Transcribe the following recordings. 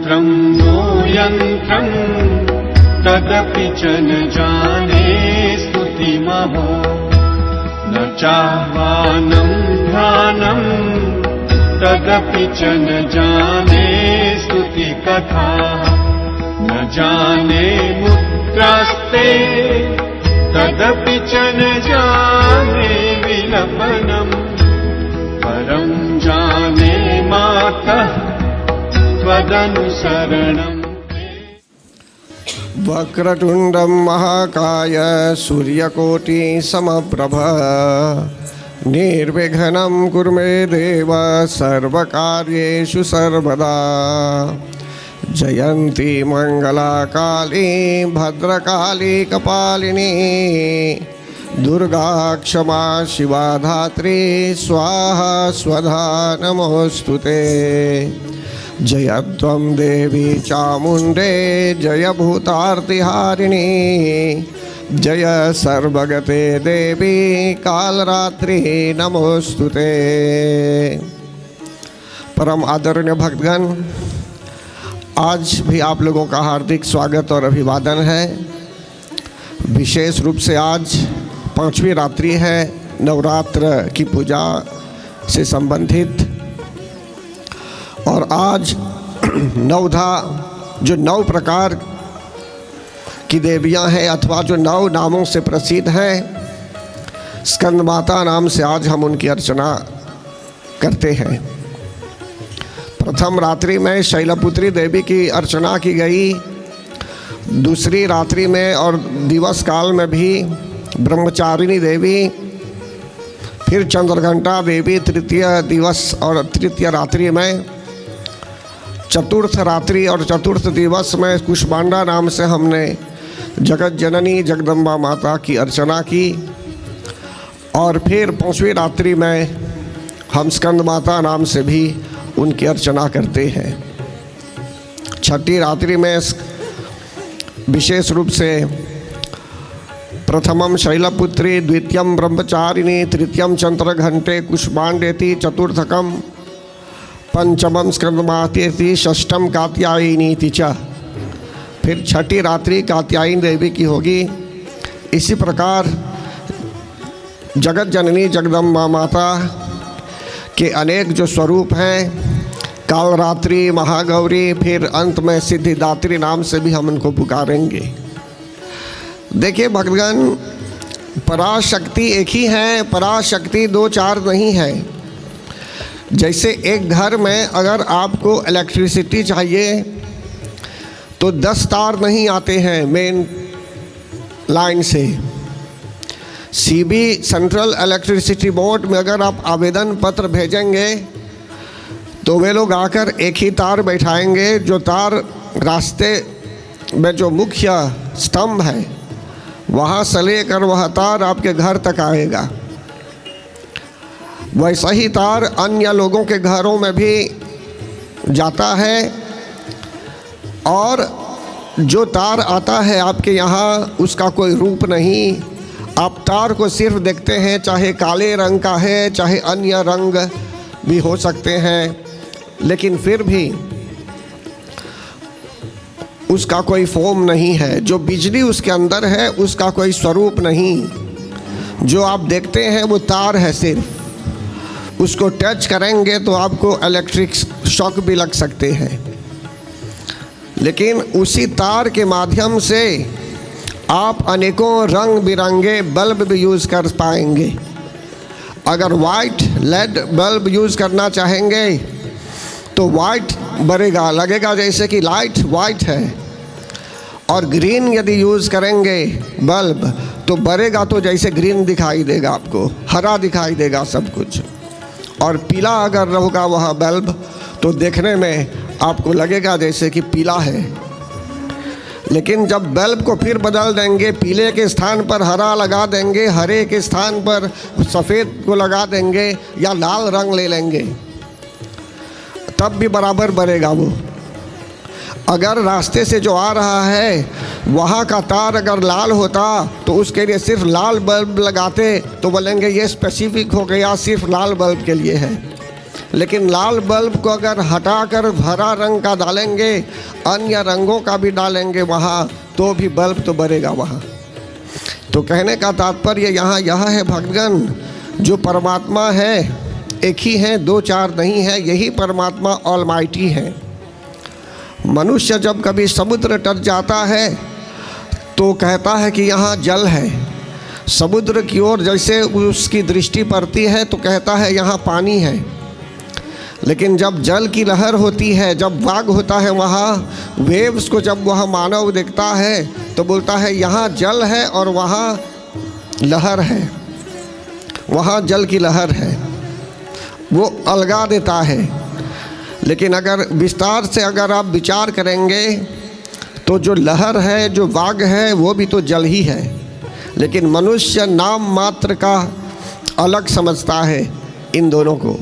मंत्रं no यन्त्रं तदपि च न जाने स्तुतिमहो न चाह्वानं ध्यानं तदपि च न जाने स्तुतिकथा न जाने मुद्रास्ते तदपि च न जाने विलपनम् परं जाने मातः त्वदनुसरणम्। वक्रतुण्डं महाकाय सूर्यकोटि समप्रभ निर्विघ्नं कुरु मे देव सर्वकार्येषु सर्वदा। जयन्ती मंगला काली भद्रकाली कपालिनी दुर्गा क्षमा शिवा धात्री स्वाहा स्वधा नमोस्तुते। जय त्वं देवी चामुण्डे जय भूतार्तिहारिणी जय सर्वगते देवी कालरात्रि नमोस्तुते। परम आदरणीय भक्तगण, आज भी आप लोगों का हार्दिक स्वागत और अभिवादन है। विशेष रूप से आज 5वीं रात्रि है नवरात्र की पूजा से संबंधित, और आज नवधा जो 9 प्रकार की देवियां हैं अथवा जो 9 नामों से प्रसिद्ध हैं, स्कंद माता नाम से आज हम उनकी अर्चना करते हैं। प्रथम रात्रि में शैलपुत्री देवी की अर्चना की गई, दूसरी रात्रि में और दिवस काल में भी ब्रह्मचारिणी देवी, फिर चंद्रघंटा देवी तृतीय दिवस और तृतीय रात्रि में, चतुर्थ रात्रि और चतुर्थ दिवस में कुष्मांडा नाम से हमने जगत जननी जगदम्बा माता की अर्चना की, और फिर 5वीं रात्रि में हम स्कंद माता नाम से भी उनकी अर्चना करते हैं। 6ठी रात्रि में विशेष रूप से प्रथमम शैलपुत्री, द्वितीयम ब्रह्मचारिणी, तृतीयम चंद्रघंटे कुष्मांडेति, चतुर्थकम पंचमम स्कंदमातेति, षष्ठम कात्यायनीति च। फिर 6ठी रात्रि कात्यायनी देवी की होगी। इसी प्रकार जगत जननी जगदम्बा माता के अनेक जो स्वरूप हैं, कालरात्रि, महागौरी, फिर अंत में सिद्धिदात्री नाम से भी हम उनको पुकारेंगे। देखिए भगवान, पराशक्ति एक ही है, पराशक्ति 2-4 नहीं है। जैसे एक घर में अगर आपको इलेक्ट्रिसिटी चाहिए तो 10 तार नहीं आते हैं मेन लाइन से। सीबी सेंट्रल इलेक्ट्रिसिटी बोर्ड में अगर आप आवेदन पत्र भेजेंगे तो वे लोग आकर एक ही तार बैठाएंगे, जो तार रास्ते में जो मुख्य स्तंभ है वहाँ से लेकर वह तार आपके घर तक आएगा। वैसा ही तार अन्य लोगों के घरों में भी जाता है, और जो तार आता है आपके यहाँ उसका कोई रूप नहीं। आप तार को सिर्फ देखते हैं, चाहे काले रंग का है चाहे अन्य रंग भी हो सकते हैं, लेकिन फिर भी उसका कोई फॉर्म नहीं है। जो बिजली उसके अंदर है उसका कोई स्वरूप नहीं। जो आप देखते हैं वो तार है सिर्फ। उसको टच करेंगे तो आपको इलेक्ट्रिक शॉक भी लग सकते हैं, लेकिन उसी तार के माध्यम से आप अनेकों रंग बिरंगे बल्ब भी यूज़ कर पाएंगे। अगर वाइट लेड बल्ब यूज़ करना चाहेंगे तो वाइट बरेगा, लगेगा जैसे कि लाइट वाइट है, और ग्रीन यदि यूज़ करेंगे बल्ब तो बरेगा तो जैसे ग्रीन दिखाई देगा, आपको हरा दिखाई देगा सब कुछ। और पीला अगर रहेगा वह बल्ब तो देखने में आपको लगेगा जैसे कि पीला है। लेकिन जब बल्ब को फिर बदल देंगे, पीले के स्थान पर हरा लगा देंगे, हरे के स्थान पर सफ़ेद को लगा देंगे या लाल रंग ले लेंगे, तब भी बराबर बनेगा वो। अगर रास्ते से जो आ रहा है वहाँ का तार अगर लाल होता तो उसके लिए सिर्फ लाल बल्ब लगाते तो बोलेंगे ये स्पेसिफिक हो गया, सिर्फ लाल बल्ब के लिए है। लेकिन लाल बल्ब को अगर हटाकर हरा रंग का डालेंगे, अन्य रंगों का भी डालेंगे वहाँ, तो भी बल्ब तो बरेगा वहाँ। तो कहने का तात्पर्य यहाँ यह है भक्तगण, जो परमात्मा है एक ही है, दो चार नहीं है, यही परमात्मा ऑलमाइटी है। मनुष्य जब कभी समुद्र तट जाता है तो कहता है कि यहाँ जल है, समुद्र की ओर जैसे उसकी दृष्टि पड़ती है तो कहता है यहाँ पानी है। लेकिन जब जल की लहर होती है, जब वाग होता है वहाँ वेव्स को, जब वह मानव देखता है तो बोलता है यहाँ जल है और वहाँ लहर है, वहाँ जल की लहर है, वो अलगा देता है। लेकिन अगर विस्तार से अगर आप विचार करेंगे तो जो लहर है, जो वाग है, वो भी तो जल ही है। लेकिन मनुष्य नाम मात्र का अलग समझता है इन दोनों को।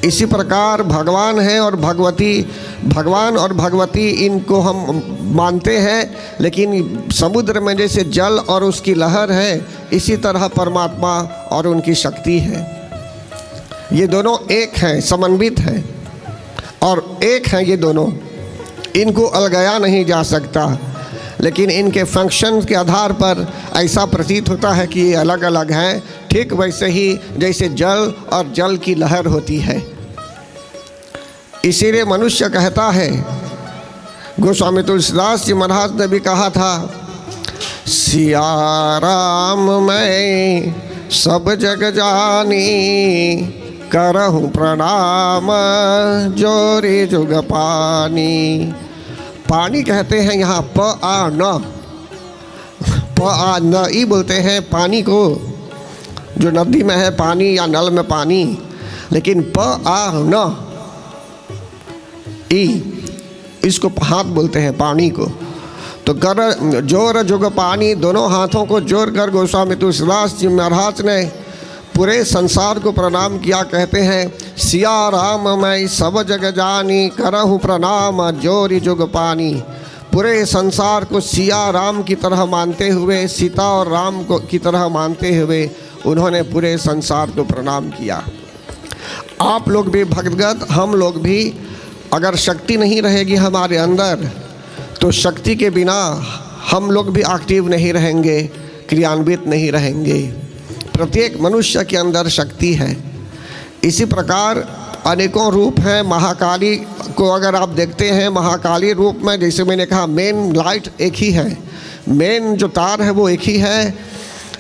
इसी प्रकार भगवान है और भगवती, भगवान और भगवती इनको हम मानते हैं, लेकिन समुद्र में जैसे जल और उसकी लहर है, इसी तरह परमात्मा और उनकी शक्ति है। ये दोनों एक हैं, समन्वित हैं और एक हैं ये दोनों, इनको अलगाया नहीं जा सकता। लेकिन इनके फंक्शन के आधार पर ऐसा प्रतीत होता है कि ये अलग अलग हैं, ठीक वैसे ही जैसे जल और जल की लहर होती है। इसीलिए मनुष्य कहता है, गोस्वामी तुलसीदास जी महाराज ने भी कहा था, सिया राम मैं सब जग जानी, करहूँ प्रणाम जोरी जुग पानी। पानी कहते हैं यहाँ प आ न, प आ न ई बोलते हैं पानी को, जो नदी में है पानी या नल में पानी। लेकिन प आ न ई, इसको हाथ बोलते हैं पानी को। तो कर जोर जुग पानी, दोनों हाथों को जोड़ कर गोस्वामी तुलसीदास जी महाराज ने पूरे संसार को प्रणाम किया। कहते हैं, सिया राम मैं सब जग जानी, करहूँ प्रणाम जोरी जुग पानी। पूरे संसार को सिया राम की तरह मानते हुए, सीता और राम को की तरह मानते हुए उन्होंने पूरे संसार को प्रणाम किया। आप लोग भी भक्तगत, हम लोग भी, अगर शक्ति नहीं रहेगी हमारे अंदर तो शक्ति के बिना हम लोग भी एक्टिव नहीं रहेंगे, क्रियान्वित नहीं रहेंगे। प्रत्येक मनुष्य के अंदर शक्ति है। इसी प्रकार अनेकों रूप हैं। महाकाली को अगर आप देखते हैं, महाकाली रूप में जैसे मैंने कहा मेन लाइट एक ही है, मेन जो तार है वो एक ही है,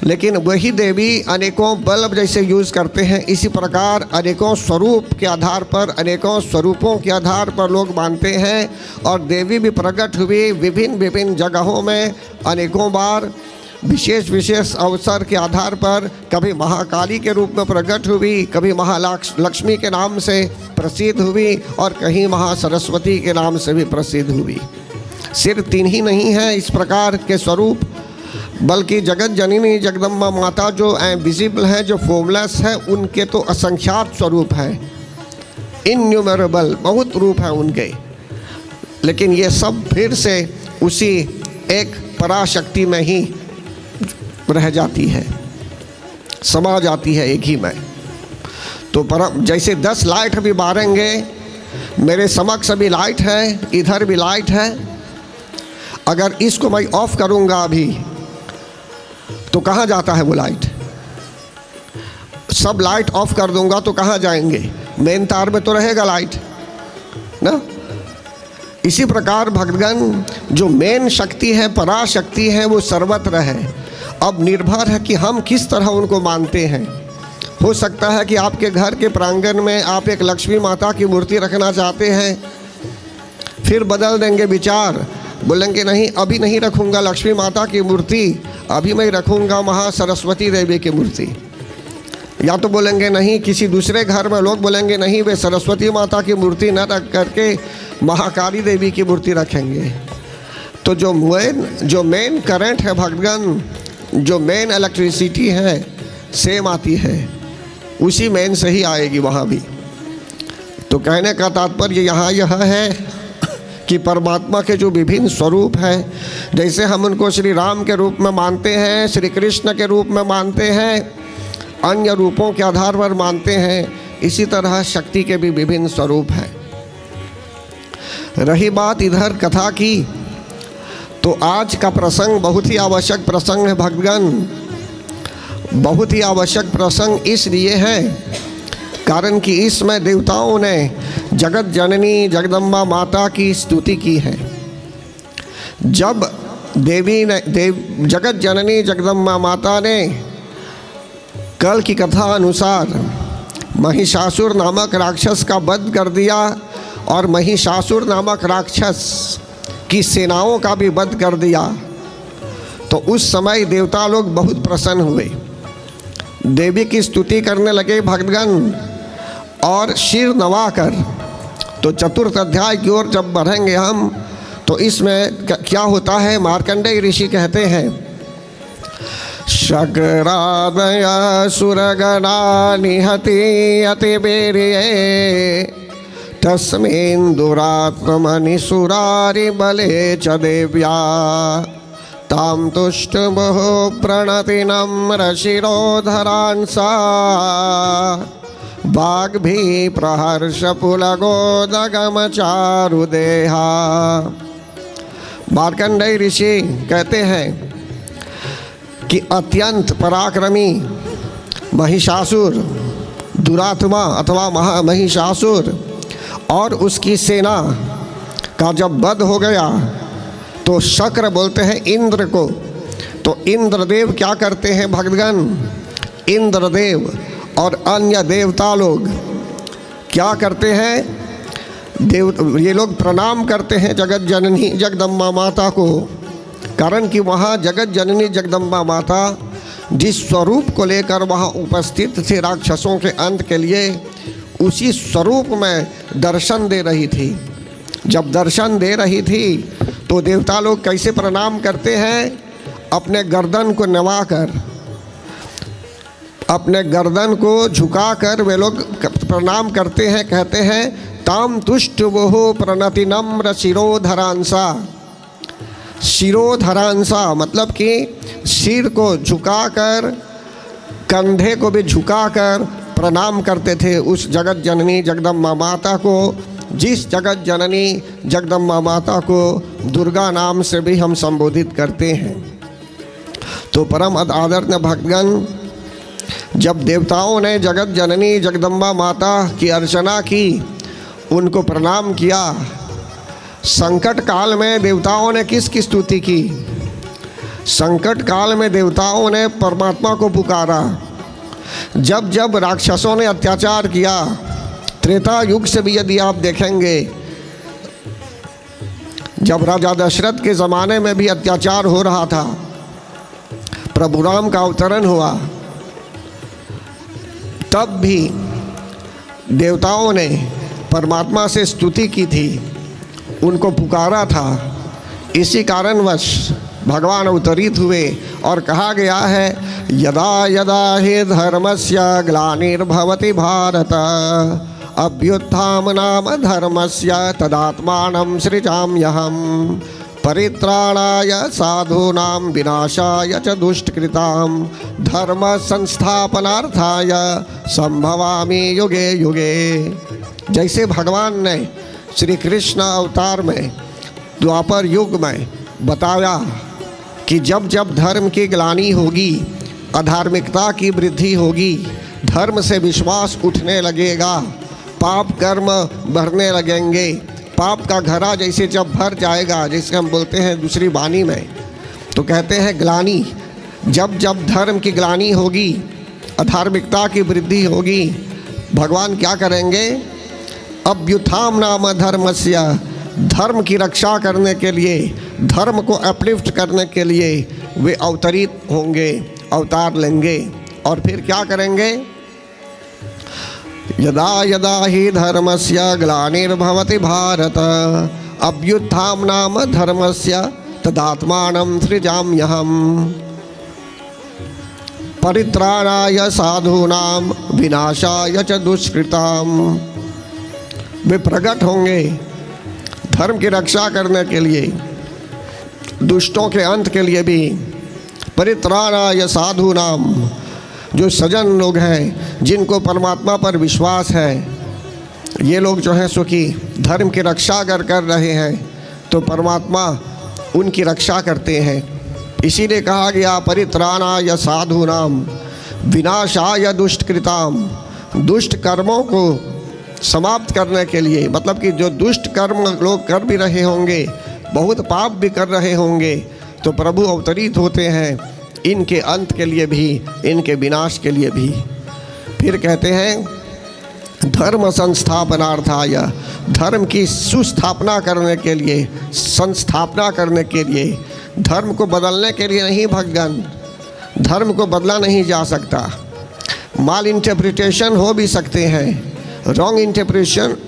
लेकिन वही देवी अनेकों बल्ब जैसे यूज़ करते हैं। इसी प्रकार अनेकों स्वरूप के आधार पर, अनेकों स्वरूपों के आधार पर लोग मानते हैं। और देवी भी प्रकट हुई विभिन्न विभिन्न जगहों में अनेकों बार, विशेष विशेष अवसर के आधार पर। कभी महाकाली के रूप में प्रकट हुई, कभी महालक्ष्मी के नाम से प्रसिद्ध हुई और कहीं महासरस्वती के नाम से भी प्रसिद्ध हुई। सिर्फ तीन ही नहीं है इस प्रकार के स्वरूप, बल्कि जगत जननी जगदम्बा माता जो विजिबल है, जो फॉर्मलेस है, उनके तो असंख्यात स्वरूप हैं, इन्यूमरेबल, बहुत रूप हैं उनके। लेकिन ये सब फिर से उसी एक पराशक्ति में ही रह जाती है, समा जाती है एक ही में। तो जैसे 10 लाइट अभी बारेंगे, मेरे समक्ष अभी लाइट है, इधर भी लाइट है। अगर इसको मैं ऑफ करूँगा अभी तो कहाँ जाता है वो लाइट? सब लाइट ऑफ कर दूंगा तो कहाँ जाएंगे? मेन तार में तो रहेगा लाइट ना। इसी प्रकार भक्तगण, जो मेन शक्ति है, पराशक्ति है, वो सर्वत्र है। अब निर्भर है कि हम किस तरह उनको मानते हैं। हो सकता है कि आपके घर के प्रांगण में आप एक लक्ष्मी माता की मूर्ति रखना चाहते हैं, फिर बदल देंगे विचार, बोलेंगे नहीं अभी नहीं रखूँगा लक्ष्मी माता की मूर्ति, अभी मैं रखूँगा महासरस्वती देवी की मूर्ति। या तो बोलेंगे नहीं, किसी दूसरे घर में लोग बोलेंगे नहीं, वे सरस्वती माता की मूर्ति न रख करके महाकाली देवी की मूर्ति रखेंगे। तो जो मेन करंट है भक्तगण, जो मेन इलेक्ट्रिसिटी है, सेम आती है, उसी मेन से ही आएगी वहाँ भी। तो कहने का तात्पर्य यहाँ यह है कि परमात्मा के जो विभिन्न स्वरूप हैं, जैसे हम उनको श्री राम के रूप में मानते हैं, श्री कृष्ण के रूप में मानते हैं, अन्य रूपों के आधार पर मानते हैं, इसी तरह शक्ति के भी विभिन्न स्वरूप हैं। रही बात इधर कथा की, तो आज का प्रसंग बहुत ही आवश्यक प्रसंग है भक्तगण। बहुत ही आवश्यक प्रसंग इसलिए है कारण कि इसमें देवताओं ने जगत जननी जगदम्बा माता की स्तुति की है। जब जगत जननी जगदम्बा माता ने कल की कथा अनुसार महिषासुर नामक राक्षस का वध कर दिया और महिषासुर नामक राक्षस की सेनाओं का भी वध कर दिया, तो उस समय देवता लोग बहुत प्रसन्न हुए, देवी की स्तुति करने लगे भक्तगण और शिर नवाकर। तो चतुर्थ अध्याय की ओर जब बढ़ेंगे हम, तो इसमें क्या होता है, मार्कंडेय ऋषि कहते हैं, शक्रादय सुरगणा निहति अतिवीर्ये तस्मिन् दुरात्मनिसुरारि बले च देव्या तां तुष्टुमुः प्रणति नम्रशिरोधरान् सा वाग्भी प्रहर्षपुलगोदगमचारुदेहा। मार्कंडेय ऋषि कहते हैं कि अत्यंत पराक्रमी महिषासुर, दुरात्मा अथवा महिषासुर और उसकी सेना का जब वध हो गया, तो शक्र बोलते हैं इंद्र को। तो इंद्रदेव क्या करते हैं भक्तगण, इंद्रदेव और अन्य देवता लोग क्या करते हैं, ये लोग प्रणाम करते हैं जगत जननी जगदम्बा माता को। कारण कि वहाँ जगत जननी जगदम्बा माता जिस स्वरूप को लेकर वहाँ उपस्थित थे राक्षसों के अंत के लिए, उसी स्वरूप में दर्शन दे रही थी। जब दर्शन दे रही थी तो देवता लोग कैसे प्रणाम करते हैं, अपने गर्दन को नवाकर, अपने गर्दन को झुकाकर वे लोग प्रणाम करते हैं। कहते हैं ताम तुष्ट वो प्रणति नम्र शिरोधरांसा। शिरोधरांसा मतलब कि सिर को झुकाकर, कंधे को भी झुकाकर प्रणाम करते थे उस जगत जननी जगदम्बा माता को, जिस जगत जननी जगदम्बा माता को दुर्गा नाम से भी हम संबोधित करते हैं। तो परम आदरणीय भक्तगण, जब देवताओं ने जगत जननी जगदम्बा माता की अर्चना की, उनको प्रणाम किया, संकट काल में देवताओं ने किसकी स्तुति की, संकट काल में देवताओं ने परमात्मा को पुकारा। जब जब राक्षसों ने अत्याचार किया, त्रेता युग से भी यदि आप देखेंगे, जब राजा दशरथ के ज़माने में भी अत्याचार हो रहा था, प्रभु राम का अवतरण हुआ, तब भी देवताओं ने परमात्मा से स्तुति की थी, उनको पुकारा था। इसी कारणवश भगवान अवतरित हुए और कहा गया है, यदा यदा हि धर्मस्य ग्लानिर्भवति भारत अभ्युत्थानं धर्मस्य तदात्मानं सृजाम्यहम् परित्राणाय साधूनां विनाशाय च दुष्टकृतां धर्म संस्थापनार्थाय संभवामि युगे युगे। जैसे भगवान ने श्री कृष्ण अवतार में द्वापर युग में बताया कि जब जब धर्म की ग्लानि होगी, अधार्मिकता की वृद्धि होगी, धर्म से विश्वास उठने लगेगा, पाप कर्म बढ़ने लगेंगे, पाप का घड़ा जैसे जब भर जाएगा, जैसे हम बोलते हैं दूसरी वाणी में, तो कहते हैं ग्लानि, जब जब धर्म की ग्लानि होगी, अधार्मिकता की वृद्धि होगी, भगवान क्या करेंगे, अभ्युत्थान नाम धर्मस्य, धर्म की रक्षा करने के लिए, धर्म को अपलिफ्ट करने के लिए वे अवतरित होंगे, अवतार लेंगे। और फिर क्या करेंगे, यदा यदा हि धर्मस्य ग्लानिर्भवति भारत अभ्युत्थान नाम धर्मस्य तदात्मानं सृजाम्यहम् परित्राणाय साधूनां विनाशाय च दुष्कृताम्। वे प्रकट होंगे धर्म की रक्षा करने के लिए, दुष्टों के अंत के लिए भी। परित्राणाय साधूनां, जो सज्जन लोग हैं, जिनको परमात्मा पर विश्वास है, ये लोग जो हैं सो कि धर्म की रक्षा अगर कर रहे हैं तो परमात्मा उनकी रक्षा करते हैं। इसीलिए कहा गया परित्राणाय साधूनाम विनाशाय दुष्टकृताम, दुष्ट कर्मों को समाप्त करने के लिए, मतलब कि जो दुष्ट कर्म लोग कर भी रहे होंगे, बहुत पाप भी कर रहे होंगे, तो प्रभु अवतरित होते हैं इनके अंत के लिए भी, इनके विनाश के लिए भी। फिर कहते हैं धर्म संस्थापनार्थाय, धर्म की सुस्थापना करने के लिए, संस्थापना करने के लिए, धर्म को बदलने के लिए नहीं भगवान, धर्म को बदला नहीं जा सकता। माल इंटरप्रिटेशन हो भी सकते हैं, रॉन्ग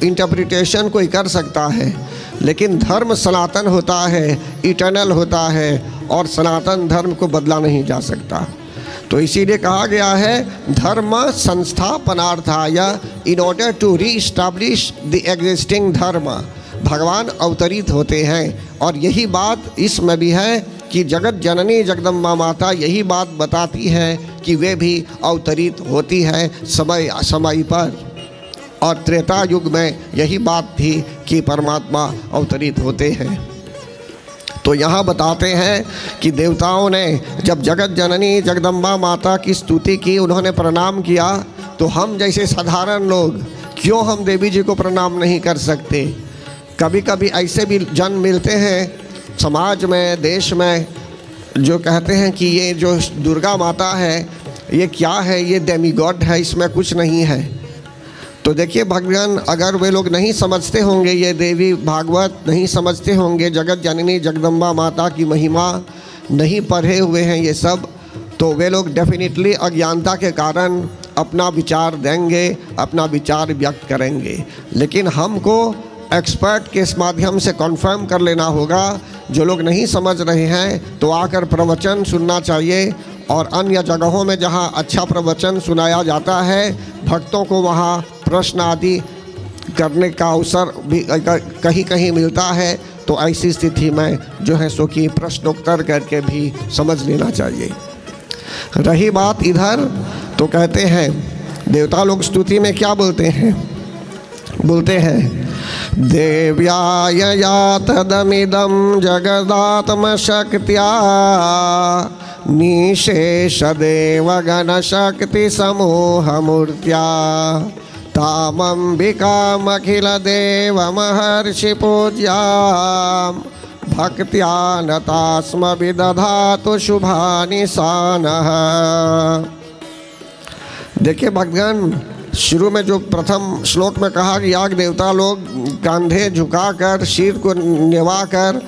इंटरप्रिटेशन कोई कर सकता है, लेकिन धर्म सनातन होता है, इटर्नल होता है, और सनातन धर्म को बदला नहीं जा सकता। तो इसीलिए कहा गया है धर्म संस्थापनार्थाय, in order to reestablish the existing dharma, भगवान अवतरित होते हैं। और यही बात इसमें भी है कि जगत जननी जगदम्बा माता यही बात बताती है कि वे भी अवतरित होती है समय समय पर। और त्रेता युग में यही बात थी कि परमात्मा अवतरित होते हैं। तो यहाँ बताते हैं कि देवताओं ने जब जगत जननी जगदम्बा माता की स्तुति की, उन्होंने प्रणाम किया, तो हम जैसे साधारण लोग क्यों हम देवी जी को प्रणाम नहीं कर सकते? कभी कभी ऐसे भी जन मिलते हैं समाज में, देश में, जो कहते हैं कि ये जो दुर्गा माता है ये क्या है, ये डेमीगॉड है, इसमें कुछ नहीं है। तो देखिए भगवान, अगर वे लोग नहीं समझते होंगे, ये देवी भागवत नहीं समझते होंगे, जगत जननी जगदम्बा माता की महिमा नहीं पढ़े हुए हैं ये सब, तो वे लोग डेफिनेटली अज्ञानता के कारण अपना विचार देंगे, अपना विचार व्यक्त करेंगे। लेकिन हमको एक्सपर्ट के इस माध्यम से कन्फर्म कर लेना होगा। जो लोग नहीं समझ रहे हैं तो आकर प्रवचन सुनना चाहिए, और अन्य जगहों में जहाँ अच्छा प्रवचन सुनाया जाता है, भक्तों को वहाँ प्रश्न आदि करने का अवसर भी कहीं कहीं मिलता है। तो ऐसी स्थिति में जो है सो कि प्रश्नोत्तर करके भी समझ लेना चाहिए। रही बात इधर, तो कहते हैं देवता लोग स्तुति में क्या बोलते हैं? बोलते हैं देव्याय या तदमिदं जगदात्मशक्त्या निशेष देवगण शक्ति समूह मूर्त्या तामंबिकामखिल देव महर्षि पूज्यां भक्त्या नतास्म विदधातु शुभानि सानः। देखिए भगवान, शुरू में जो प्रथम श्लोक में कहा कि याग देवता लोग कंधे झुकाकर, सिर को निवाकर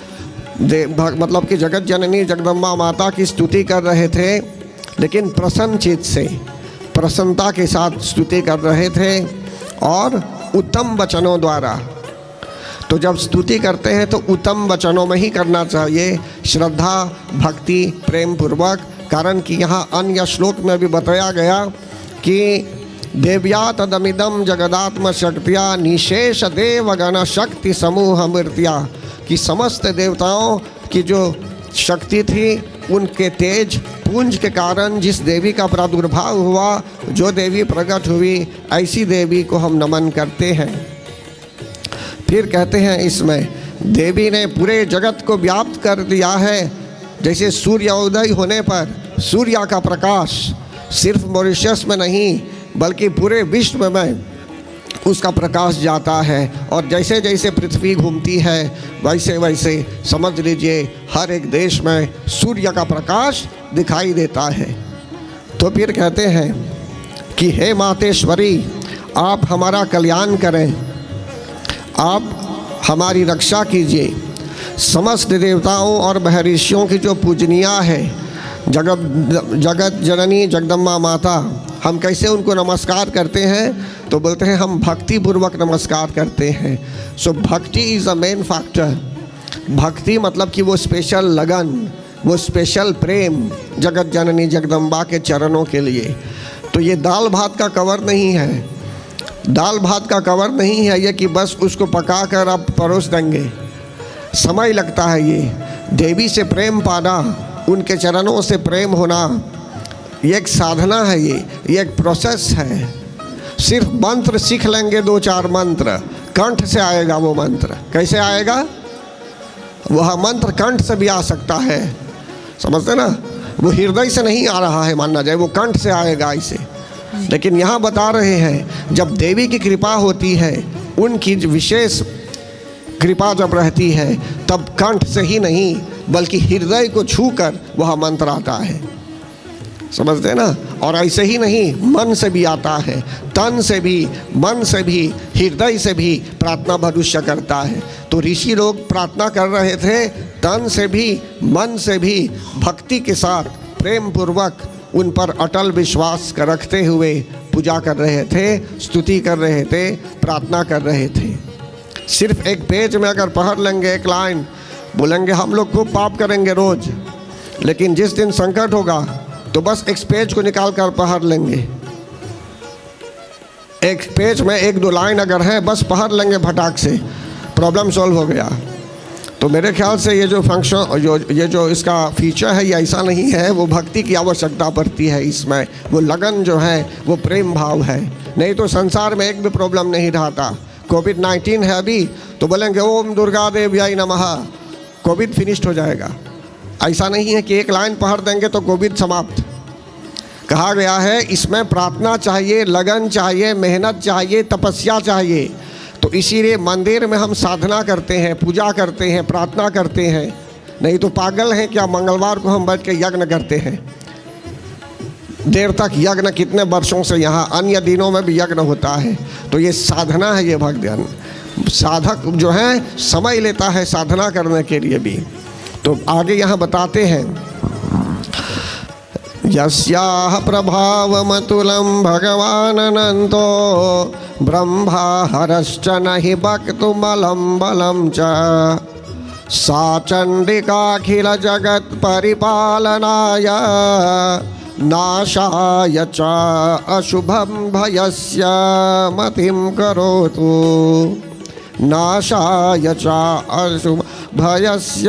मतलब कि जगत जननी जगदम्बा माता की स्तुति कर रहे थे, लेकिन प्रसन्न चित्त से, प्रसन्नता के साथ स्तुति कर रहे थे और उत्तम वचनों द्वारा। तो जब स्तुति करते हैं तो उत्तम वचनों में ही करना चाहिए, श्रद्धा भक्ति प्रेम पूर्वक। कारण कि यहाँ अन्य श्लोक में भी बताया गया कि देव्या तदमिदम जगदात्म शक्तिया निशेष देवगण शक्ति समूह मूर्तिया, कि समस्त देवताओं की जो शक्ति थी, उनके तेज पुंज के कारण जिस देवी का प्रादुर्भाव हुआ, जो देवी प्रकट हुई, ऐसी देवी को हम नमन करते हैं। फिर कहते हैं इसमें देवी ने पूरे जगत को व्याप्त कर दिया है। जैसे सूर्योदय होने पर सूर्य का प्रकाश सिर्फ मॉरिशस में नहीं बल्कि पूरे विश्व में उसका प्रकाश जाता है, और जैसे जैसे पृथ्वी घूमती है वैसे वैसे समझ लीजिए हर एक देश में सूर्य का प्रकाश दिखाई देता है। तो फिर कहते हैं कि हे मातेश्वरी, आप हमारा कल्याण करें, आप हमारी रक्षा कीजिए। समस्त देवताओं और महर्षियों की जो पूजनीया है जगत जननी जगदम्बा माता, हम कैसे उनको नमस्कार करते हैं? तो बोलते हैं हम भक्ति पूर्वक नमस्कार करते हैं। सो भक्ति इज़ अ मेन फैक्टर। भक्ति मतलब कि वो स्पेशल लगन, वो स्पेशल प्रेम जगत जननी जगदम्बा के चरणों के लिए। तो ये दाल भात का कवर नहीं है, दाल भात का कवर नहीं है ये कि बस उसको पका कर आप परोस देंगे। समय लगता है ये। देवी से प्रेम पाना, उनके चरणों से प्रेम होना, ये एक साधना है, ये एक प्रोसेस है। सिर्फ मंत्र सीख लेंगे 2-4 मंत्र, कंठ से आएगा वो मंत्र। कैसे आएगा? वह मंत्र कंठ से भी आ सकता है, समझते ना? वो हृदय से नहीं आ रहा है मानना जाए, वो कंठ से आएगा ऐसे। लेकिन यहाँ बता रहे हैं जब देवी की कृपा होती है, उनकी विशेष कृपा जब रहती है, तब कंठ से ही नहीं बल्कि हृदय को छूकर वह मंत्र आता है, समझते ना? और ऐसे ही नहीं, मन से भी आता है, तन से भी, मन से भी, हृदय से भी प्रार्थना मनुष्य करता है। तो ऋषि लोग प्रार्थना कर रहे थे, तन से भी, मन से भी, भक्ति के साथ, प्रेम पूर्वक उन पर अटल विश्वास कर रखते हुए पूजा कर रहे थे, स्तुति कर रहे थे, प्रार्थना कर रहे थे। सिर्फ एक पेज में अगर पढ़ लेंगे एक लाइन, बोलेंगे हम लोग खूब पाप करेंगे रोज, लेकिन जिस दिन संकट होगा तो बस एक पेज को निकाल कर पढ़ लेंगे। एक पेज में 1-2 लाइन अगर है, बस पढ़ लेंगे फटाक से, प्रॉब्लम सॉल्व हो गया। तो मेरे ख्याल से ये जो फंक्शन, ये जो इसका फीचर है, ये ऐसा नहीं है। वो भक्ति की आवश्यकता पड़ती है इसमें, वो लगन जो है वो प्रेम भाव है। नहीं तो संसार में एक भी प्रॉब्लम नहीं रहता। कोविड-19 है अभी, तो बोलेंगे ओम दुर्गा देव्याय नमः, कोविड फिनिश्ड हो जाएगा। ऐसा नहीं है कि एक लाइन पढ़ देंगे तो कोविड समाप्त। कहा गया है इसमें प्रार्थना चाहिए, लगन चाहिए, मेहनत चाहिए, तपस्या चाहिए। तो इसीलिए मंदिर में हम साधना करते हैं, पूजा करते हैं, प्रार्थना करते हैं। नहीं तो पागल हैं क्या? मंगलवार को हम बैठ के यज्ञ करते हैं, देर तक यज्ञ, कितने वर्षों से यहाँ अन्य दिनों में भी यज्ञ होता है। तो ये साधना है, ये भक्तजन। साधक जो है समय लेता है साधना करने के लिए भी। तो आगे यहाँ बताते हैं, यस्याह प्रभावमतुलं भगवान अनंतो ब्रह्मा हरश्च नहि वक्तुमलं बलं च सा चंडिकाखिल जगत् परिपालनाय नाशाय च अशुभं भयस्य मतिं करोतु, नाशाय च अशुभ भयस्य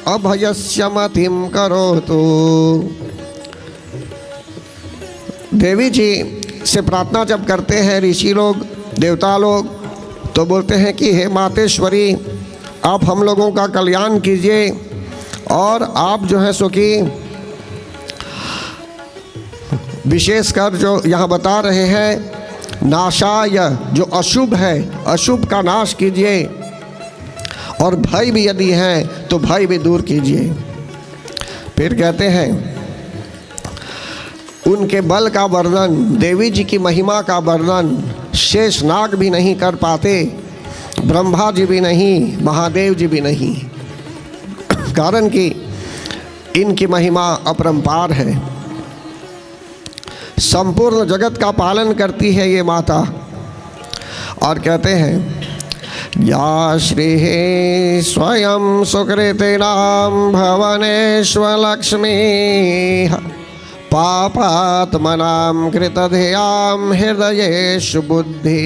अभयस्य मतिं करोतु। देवी जी से प्रार्थना जब करते हैं ऋषि लोग, देवता लोग, तो बोलते हैं कि हे मातेश्वरी, आप हम लोगों का कल्याण कीजिए, और आप जो है सो कि विशेषकर जो यहाँ बता रहे हैं, नाशाय, जो अशुभ है, अशुभ का नाश कीजिए, और भय भी यदि है तो भय भी दूर कीजिए। फिर कहते हैं उनके बल का वर्णन, देवी जी की महिमा का वर्णन शेष नाग भी नहीं कर पाते, ब्रह्मा जी भी नहीं, महादेव जी भी नहीं। कारण कि इनकी महिमा अपरंपार है, संपूर्ण जगत का पालन करती है ये माता। और कहते हैं या श्री स्वयं सुकृतिनां भवनेश्वलक्ष्मी पापात्मनां कृतधियां हृदयेषु बुद्धि।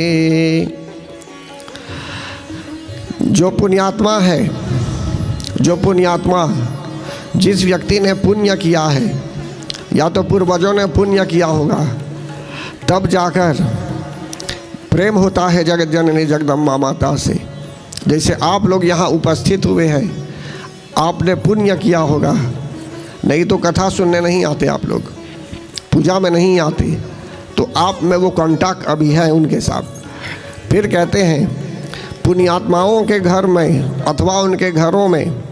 जो पुण्यात्मा है, जो पुण्यात्मा, जिस व्यक्ति ने पुण्य किया है, या तो पूर्वजों ने पुण्य किया होगा, तब जाकर प्रेम होता है जगत जननी जगदम्बा माता से। जैसे आप लोग यहाँ उपस्थित हुए हैं, आपने पुण्य किया होगा, नहीं तो कथा सुनने नहीं आते आप लोग, पूजा में नहीं आते, तो आप में वो कांटेक्ट अभी है उनके साथ। फिर कहते हैं पुण्यात्माओं के घर में अथवा उनके घरों में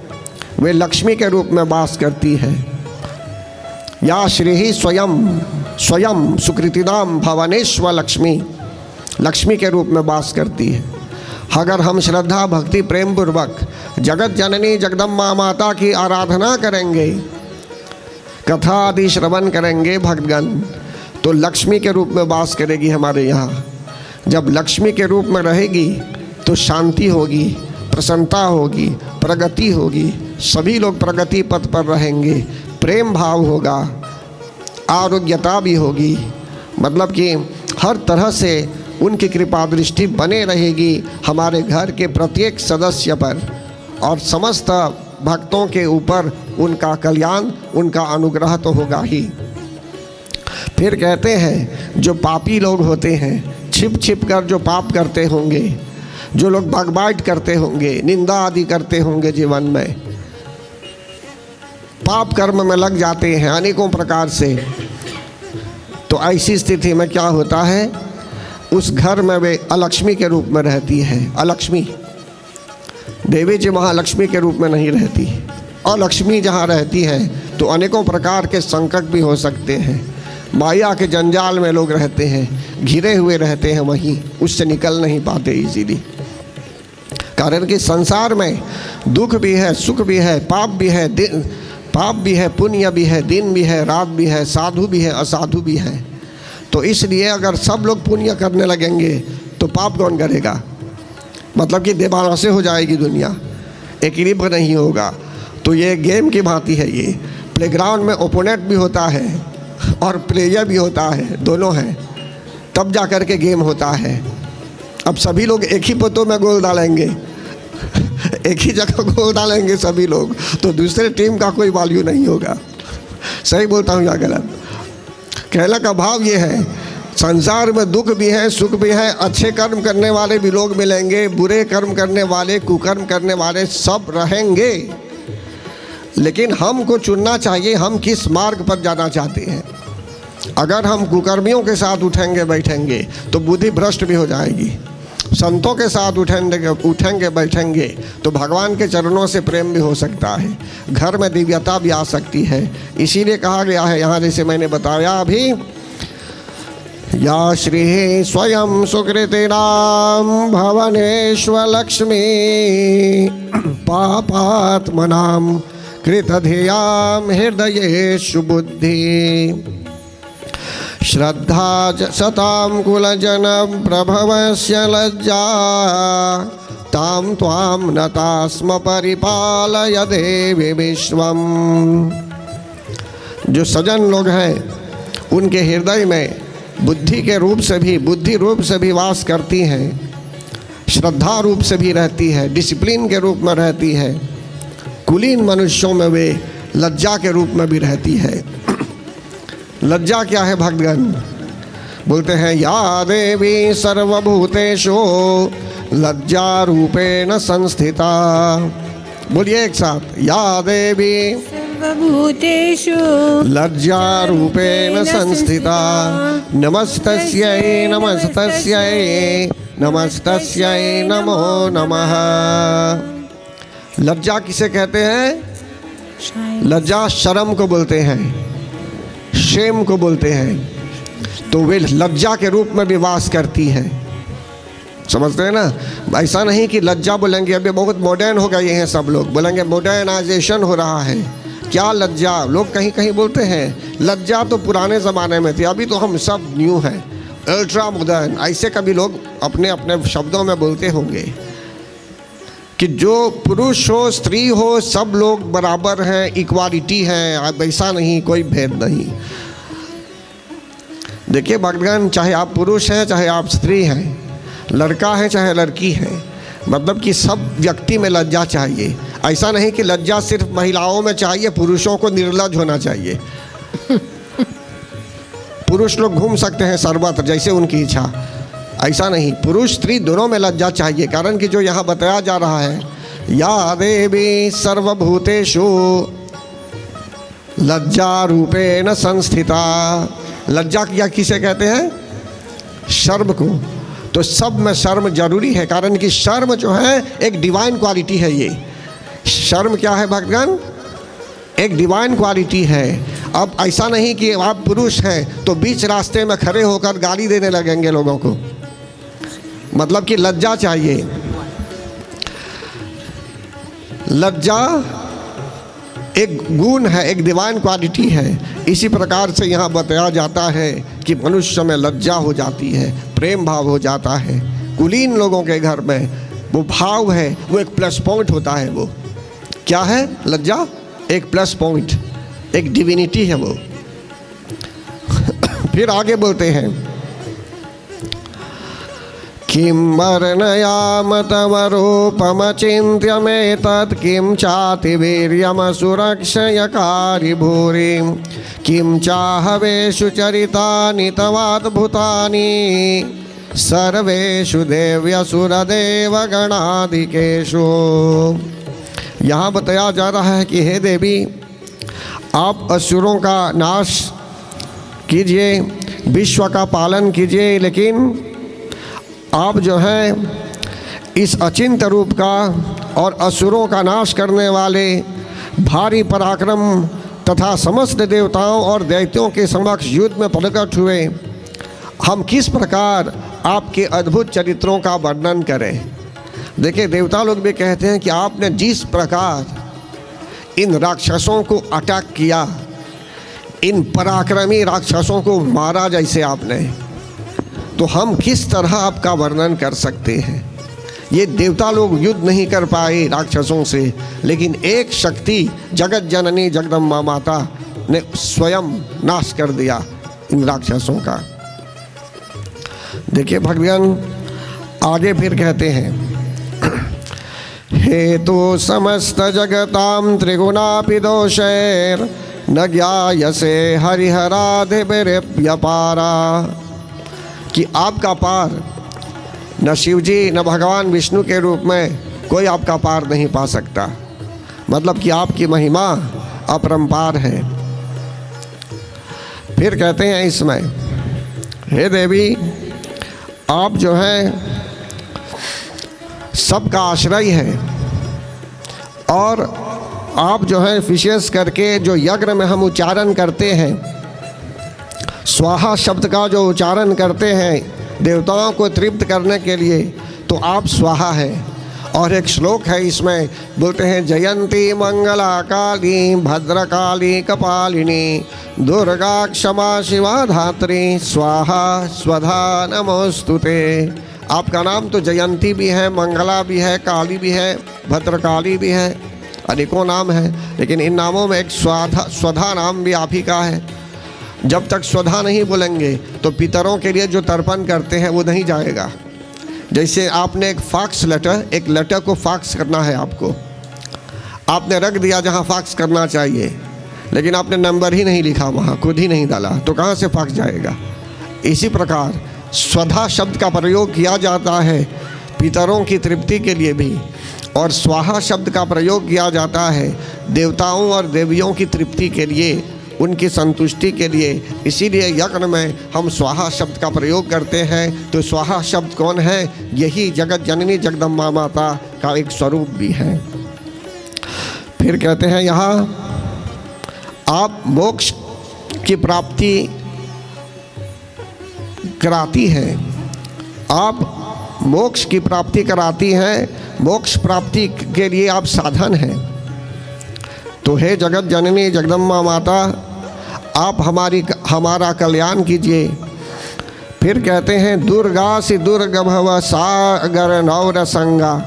वे लक्ष्मी के रूप में वास करती है। या श्री ही स्वयं सुकृतिनाम भवनेश्वर लक्ष्मी, लक्ष्मी के रूप में वास करती है। अगर हम श्रद्धा भक्ति प्रेम पूर्वक जगत जननी जगदम्बा माता की आराधना करेंगे, कथा आदि श्रवण करेंगे भक्तगण, तो लक्ष्मी के रूप में वास करेगी हमारे यहाँ। जब लक्ष्मी के रूप में रहेगी तो शांति होगी, प्रसन्नता होगी, प्रगति होगी, सभी लोग प्रगति पथ पर रहेंगे, प्रेम भाव होगा, आरोग्यता भी होगी। मतलब कि हर तरह से उनकी कृपा दृष्टि बने रहेगी हमारे घर के प्रत्येक सदस्य पर, और समस्त भक्तों के ऊपर उनका कल्याण, उनका अनुग्रह तो होगा ही। फिर कहते हैं जो पापी लोग होते हैं, छिप छिप कर जो पाप करते होंगे, जो लोग बगबाइट करते होंगे, निंदा आदि करते होंगे, जीवन में पाप कर्म में लग जाते हैं अनेकों प्रकार से, तो ऐसी स्थिति में क्या होता है, उस घर में वे अलक्ष्मी के रूप में रहती है। अलक्ष्मी, देवी जी महालक्ष्मी के रूप में नहीं रहती। अलक्ष्मी जहाँ रहती है तो अनेकों प्रकार के संकट भी हो सकते हैं। माया के जंजाल में लोग रहते हैं, घिरे हुए रहते हैं, वहीं उससे निकल नहीं पाते इजीली। कारण कि संसार में दुख भी है, सुख भी है, पाप भी है, पाप भी है, पुण्य भी है, दिन भी है, रात भी है, साधु भी है, असाधु भी है। तो इसलिए अगर सब लोग पुण्य करने लगेंगे तो पाप कौन करेगा? मतलब कि देवालय से हो जाएगी दुनिया, इक्विलिब्रियम नहीं होगा। तो ये गेम की भांति है। ये प्लेग्राउंड में ओपोनेंट भी होता है और प्लेयर भी होता है, दोनों हैं, तब जा कर के गेम होता है। अब सभी लोग एक ही पोतों में गोल डालेंगे, एक ही जगह गोल डालेंगे सभी लोग, तो दूसरे टीम का कोई वैल्यू नहीं होगा। सही बोलता हूँ या गलत? कहने का भाव ये है, संसार में दुख भी है, सुख भी है, अच्छे कर्म करने वाले भी लोग मिलेंगे, बुरे कर्म करने वाले, कुकर्म करने वाले सब रहेंगे। लेकिन हमको चुनना चाहिए हम किस मार्ग पर जाना चाहते हैं। अगर हम कुकर्मियों के साथ उठेंगे बैठेंगे तो बुद्धि भ्रष्ट भी हो जाएगी। संतों के साथ उठेंगे बैठेंगे तो भगवान के चरणों से प्रेम भी हो सकता है, घर में दिव्यता भी आ सकती है। इसीलिए कहा गया है यहाँ, जैसे मैंने बताया अभी, या श्री स्वयं सुकृतिनां भवनेष्वलक्ष्मी पापात्मनां कृतधियां हृदयेषु बुद्धि श्रद्धा सतां कुलजन प्रभवस्य लज्जा तां त्वां नता स्म परिपालय देवी विश्वम। जो सज्जन लोग हैं उनके हृदय में बुद्धि के रूप से भी, बुद्धि रूप से भी वास करती हैं, श्रद्धा रूप से भी रहती है, डिसिप्लिन के रूप में रहती है। कुलीन मनुष्यों में वे लज्जा के रूप में भी रहती है। लज्जा क्या है भक्तगण? बोलते हैं या देवी सर्वभूतेषु लज्जा रूपेण संस्थिता। बोलिए एक साथ, या देवी सर्वभूतेषु लज्जा रूपेण संस्थिता नमस्तस्यै नमस्तस्यै नमस्तस्यै नमो नमः। लज्जा किसे कहते हैं? लज्जा शर्म को बोलते हैं, शेम को बोलते हैं। तो वे लज्जा के रूप में भी वास करती है। समझते हैं ना? ऐसा नहीं कि लज्जा बोलेंगे, अभी बहुत मॉडर्न हो गए हैं सब लोग, बोलेंगे मॉडर्नाइजेशन हो रहा है। क्या लज्जा? लोग कहीं कहीं बोलते हैं लज्जा तो पुराने ज़माने में थी, अभी तो हम सब न्यू हैं, अल्ट्रा मॉडर्न। ऐसे कभी लोग अपने अपने शब्दों में बोलते होंगे कि जो पुरुष हो स्त्री हो सब लोग बराबर हैं, इक्वालिटी है। अब ऐसा नहीं, कोई भेद नहीं। देखिए भगवान, चाहे आप पुरुष हैं चाहे आप स्त्री हैं, लड़का है चाहे लड़की है, मतलब कि सब व्यक्ति में लज्जा चाहिए। ऐसा नहीं कि लज्जा सिर्फ महिलाओं में चाहिए, पुरुषों को निर्लज होना चाहिए। पुरुष लोग घूम सकते हैं सर्वत्र जैसे उनकी इच्छा, ऐसा नहीं, पुरुष स्त्री दोनों में लज्जा चाहिए। कारण कि जो यहाँ बताया जा रहा है, या देवी सर्वभूतेषु लज्जा रूपेण संस्थिता। लज्जा क्या किसे कहते हैं? शर्म को। तो सब में शर्म जरूरी है, कारण कि शर्म जो है एक डिवाइन क्वालिटी है। ये शर्म क्या है भगवान? एक डिवाइन क्वालिटी है। अब ऐसा नहीं कि आप पुरुष हैं तो बीच रास्ते में खड़े होकर गाली देने लगेंगे लोगों को, मतलब कि लज्जा चाहिए। लज्जा एक गुण है, एक डिवाइन क्वालिटी है। इसी प्रकार से यहाँ बताया जाता है कि मनुष्य में लज्जा हो जाती है, प्रेम भाव हो जाता है। कुलीन लोगों के घर में वो भाव है, वो एक प्लस पॉइंट होता है। वो क्या है? लज्जा एक प्लस पॉइंट, एक डिविनिटी है वो। फिर आगे बोलते हैं, किं वर्णयाम तव रूपमचिन्त्यमेतत् किं चातिवीर्यमसुरक्षयकारि भूरिं किं चाहवेषु चरितानि तवाद्भुतानि सर्वेषु देव्यसुरदेवगणादिकेषु। यहाँ बताया जा रहा है कि हे देवी, आप असुरों का नाश कीजिए, विश्व का पालन कीजिए, लेकिन आप जो है इस अचिंत्य रूप का और असुरों का नाश करने वाले भारी पराक्रम तथा समस्त देवताओं और दैत्यों के समक्ष युद्ध में प्रकट हुए। हम किस प्रकार आपके अद्भुत चरित्रों का वर्णन करें। देखिए, देवता लोग भी कहते हैं कि आपने जिस प्रकार इन राक्षसों को अटैक किया, इन पराक्रमी राक्षसों को मारा जैसे आपने, तो हम किस तरह आपका वर्णन कर सकते हैं। ये देवता लोग युद्ध नहीं कर पाए राक्षसों से, लेकिन एक शक्ति जगत जननी जगदम्बा माता ने स्वयं नाश कर दिया इन राक्षसों का। देखिए भगवान आगे फिर कहते हैं, हेतु समस्त जगतां त्रिगुणापि दोषैर् न ज्ञायसे हरिहराधिभिर्व्यपारा। कि आपका पार न शिवजी न भगवान विष्णु के रूप में कोई आपका पार नहीं पा सकता। मतलब कि आपकी महिमा अपरंपार है। फिर कहते हैं इसमें, हे देवी, आप जो है सबका आश्रय है, और आप जो है विशेष करके जो यज्ञ में हम उच्चारण करते हैं, स्वाहा शब्द का जो उच्चारण करते हैं देवताओं को तृप्त करने के लिए, तो आप स्वाहा है। और एक श्लोक है इसमें, बोलते हैं, जयंती मंगला काली भद्रकाली कपालिनी दुर्गा क्षमा शिवा धात्री स्वाहा स्वधा नमोस्तुते। आपका नाम तो जयंती भी है, मंगला भी है, काली भी है, भद्रकाली भी है, अनेकों नाम है, लेकिन इन नामों में एक स्वधा नाम भी आप ही का है। जब तक स्वधा नहीं बोलेंगे तो पितरों के लिए जो तर्पण करते हैं वो नहीं जाएगा। जैसे आपने एक फैक्स लेटर, एक लेटर को फैक्स करना है, आपने रख दिया जहाँ फैक्स करना चाहिए, लेकिन आपने नंबर ही नहीं लिखा वहाँ, खुद ही नहीं डाला, तो कहाँ से फैक्स जाएगा। इसी प्रकार स्वधा शब्द का प्रयोग किया जाता है पितरों की तृप्ति के लिए भी, और स्वाहा शब्द का प्रयोग किया जाता है देवताओं और देवियों की तृप्ति के लिए, उनकी संतुष्टि के लिए। इसीलिए यज्ञ में हम स्वाहा शब्द का प्रयोग करते हैं। तो स्वाहा शब्द कौन है? यही जगत जननी जगदम्बा माता का एक स्वरूप भी है। फिर कहते हैं यहाँ, आप मोक्ष की प्राप्ति कराती हैं, आप मोक्ष की प्राप्ति कराती हैं, मोक्ष प्राप्ति के लिए आप साधन हैं। तो हे जगत जननी जगदम्बा माता, आप हमारा कल्याण कीजिए। फिर कहते हैं, दुर्गा से दुर्ग भव सागर नौर संगा।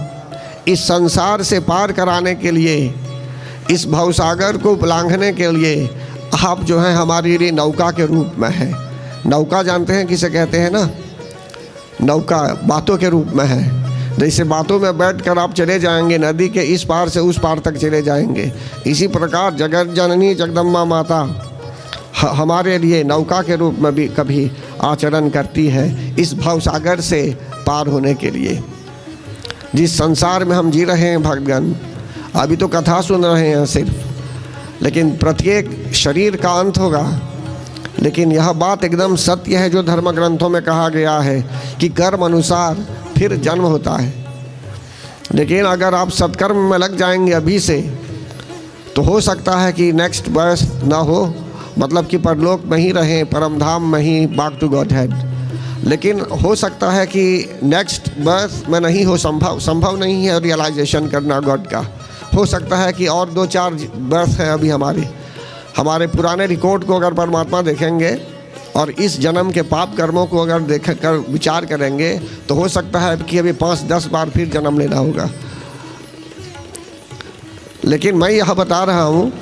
इस संसार से पार कराने के लिए, इस भवसागर को लांघने के लिए आप जो है हमारे लिए नौका के रूप में है। नौका जानते हैं किसे कहते हैं ना? नौका बातों के रूप में है। जैसे बातों में बैठकर आप चले जाएंगे, नदी के इस पार से उस पार तक चले जाएंगे, इसी प्रकार जगत जननी जगदम्बा माता हमारे लिए नौका के रूप में भी कभी आचरण करती है, इस भवसागर से पार होने के लिए। जिस संसार में हम जी रहे हैं भगवान, अभी तो कथा सुन रहे हैं सिर्फ, लेकिन प्रत्येक शरीर का अंत होगा। लेकिन यह बात एकदम सत्य है जो धर्म ग्रंथों में कहा गया है कि कर्म अनुसार फिर जन्म होता है। लेकिन अगर आप सत्कर्म में लग जाएंगे अभी से, तो हो सकता है कि नेक्स्ट बर्थ ना हो, मतलब कि परलोक में ही रहें, परम धाम में ही, बैक टू गॉड हेड। लेकिन हो सकता है कि नेक्स्ट बर्थ में नहीं हो, संभव नहीं है रियलाइजेशन करना गॉड का। हो सकता है कि और 2-4 बर्थ हैं अभी हमारे पुराने रिकॉर्ड को अगर परमात्मा देखेंगे और इस जन्म के पाप कर्मों को अगर देख कर विचार करेंगे, तो हो सकता है कि अभी 5-10 बार फिर जन्म लेना होगा। लेकिन मैं यह बता रहा हूँ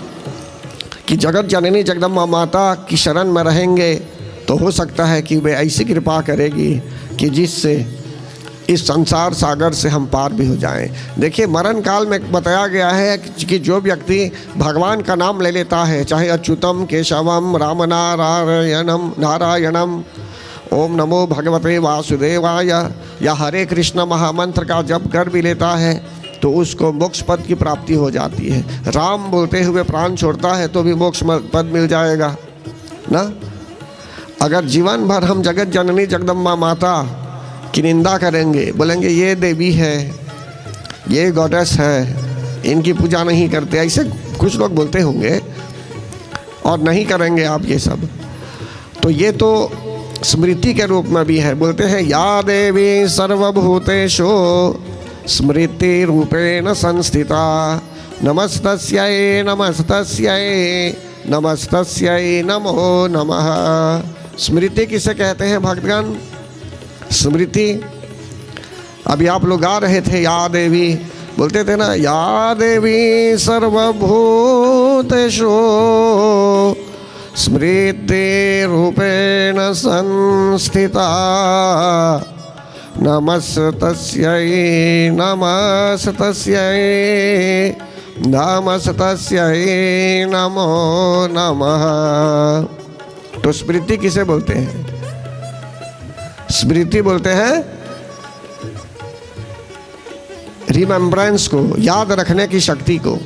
कि जगत जननी जगदम्बा माता की शरण में रहेंगे तो हो सकता है कि वे ऐसी कृपा करेगी कि जिससे इस संसार सागर से हम पार भी हो जाएं। देखिए मरण काल में बताया गया है कि जो व्यक्ति भगवान का नाम ले लेता है, चाहे अच्युतम केशवम राम नारायणम ओम नमो भगवते वासुदेवाय या हरे कृष्ण महामंत्र का जप कर भी लेता है तो उसको मोक्ष पद की प्राप्ति हो जाती है। राम बोलते हुए प्राण छोड़ता है तो भी मोक्ष पद मिल जाएगा ना। अगर जीवन भर हम जगत जननी जगदम्बा माता की निंदा करेंगे, बोलेंगे ये देवी है, ये गॉडेस है, इनकी पूजा नहीं करते, ऐसे कुछ लोग बोलते होंगे और नहीं करेंगे आप ये सब, तो ये तो स्मृति के रूप में भी है। बोलते हैं या देवी सर्वभूतेषु स्मृति रूपेण संस्थिता नमस्तस्यै नमस्तस्यै नमस्तस्यै नमो नमः। स्मृति किसे कहते हैं भक्तगण? स्मृति अभी आप लोग गा रहे थे या देवी, बोलते थे ना या देवी सर्वभूतेषु स्मृति रूपेण संस्थिता नमस्तस्यै नमस्तस्यै नमस्तस्यै नमो नमः। तो स्मृति किसे बोलते हैं? स्मृति बोलते हैं रिमेम्बरेंस को, याद रखने की शक्ति को,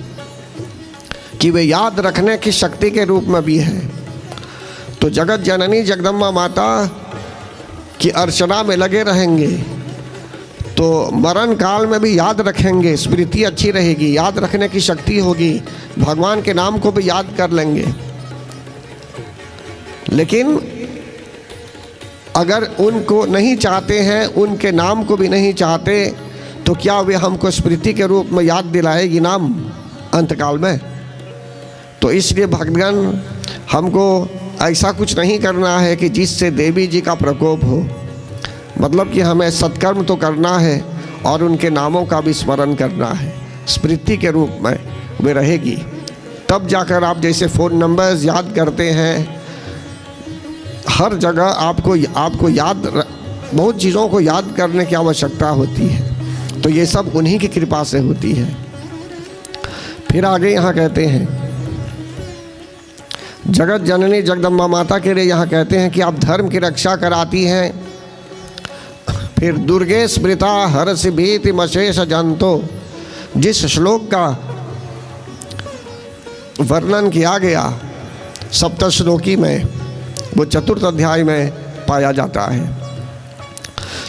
कि वे याद रखने की शक्ति के रूप में भी है। तो जगत जननी जगदम्बा माता की अर्चना में लगे रहेंगे तो मरण काल में भी याद रखेंगे, स्मृति अच्छी रहेगी, याद रखने की शक्ति होगी, भगवान के नाम को भी याद कर लेंगे। लेकिन अगर उनको नहीं चाहते हैं, उनके नाम को भी नहीं चाहते, तो क्या वे हमको स्मृति के रूप में याद दिलाएगी नाम अंतकाल में? तो इसलिए भक्तगण हमको ऐसा कुछ नहीं करना है कि जिससे देवी जी का प्रकोप हो। मतलब कि हमें सत्कर्म तो करना है और उनके नामों का भी स्मरण करना है, स्मृति के रूप में वे रहेगी। तब जाकर आप जैसे फ़ोन नंबर्स याद करते हैं, हर जगह आपको याद, बहुत चीज़ों को याद करने की आवश्यकता होती है, तो ये सब उन्हीं की कृपा से होती है। फिर आगे यहाँ कहते हैं जगत जननी जगदम्बा माता के लिए यहाँ कहते हैं कि आप धर्म की रक्षा कराती हैं। फिर दुर्गे स्मृता हर्षि भीति मशेष जंतो, जिस श्लोक का वर्णन किया गया सप्तश्लोकी में, वो चतुर्थ अध्याय में पाया जाता है।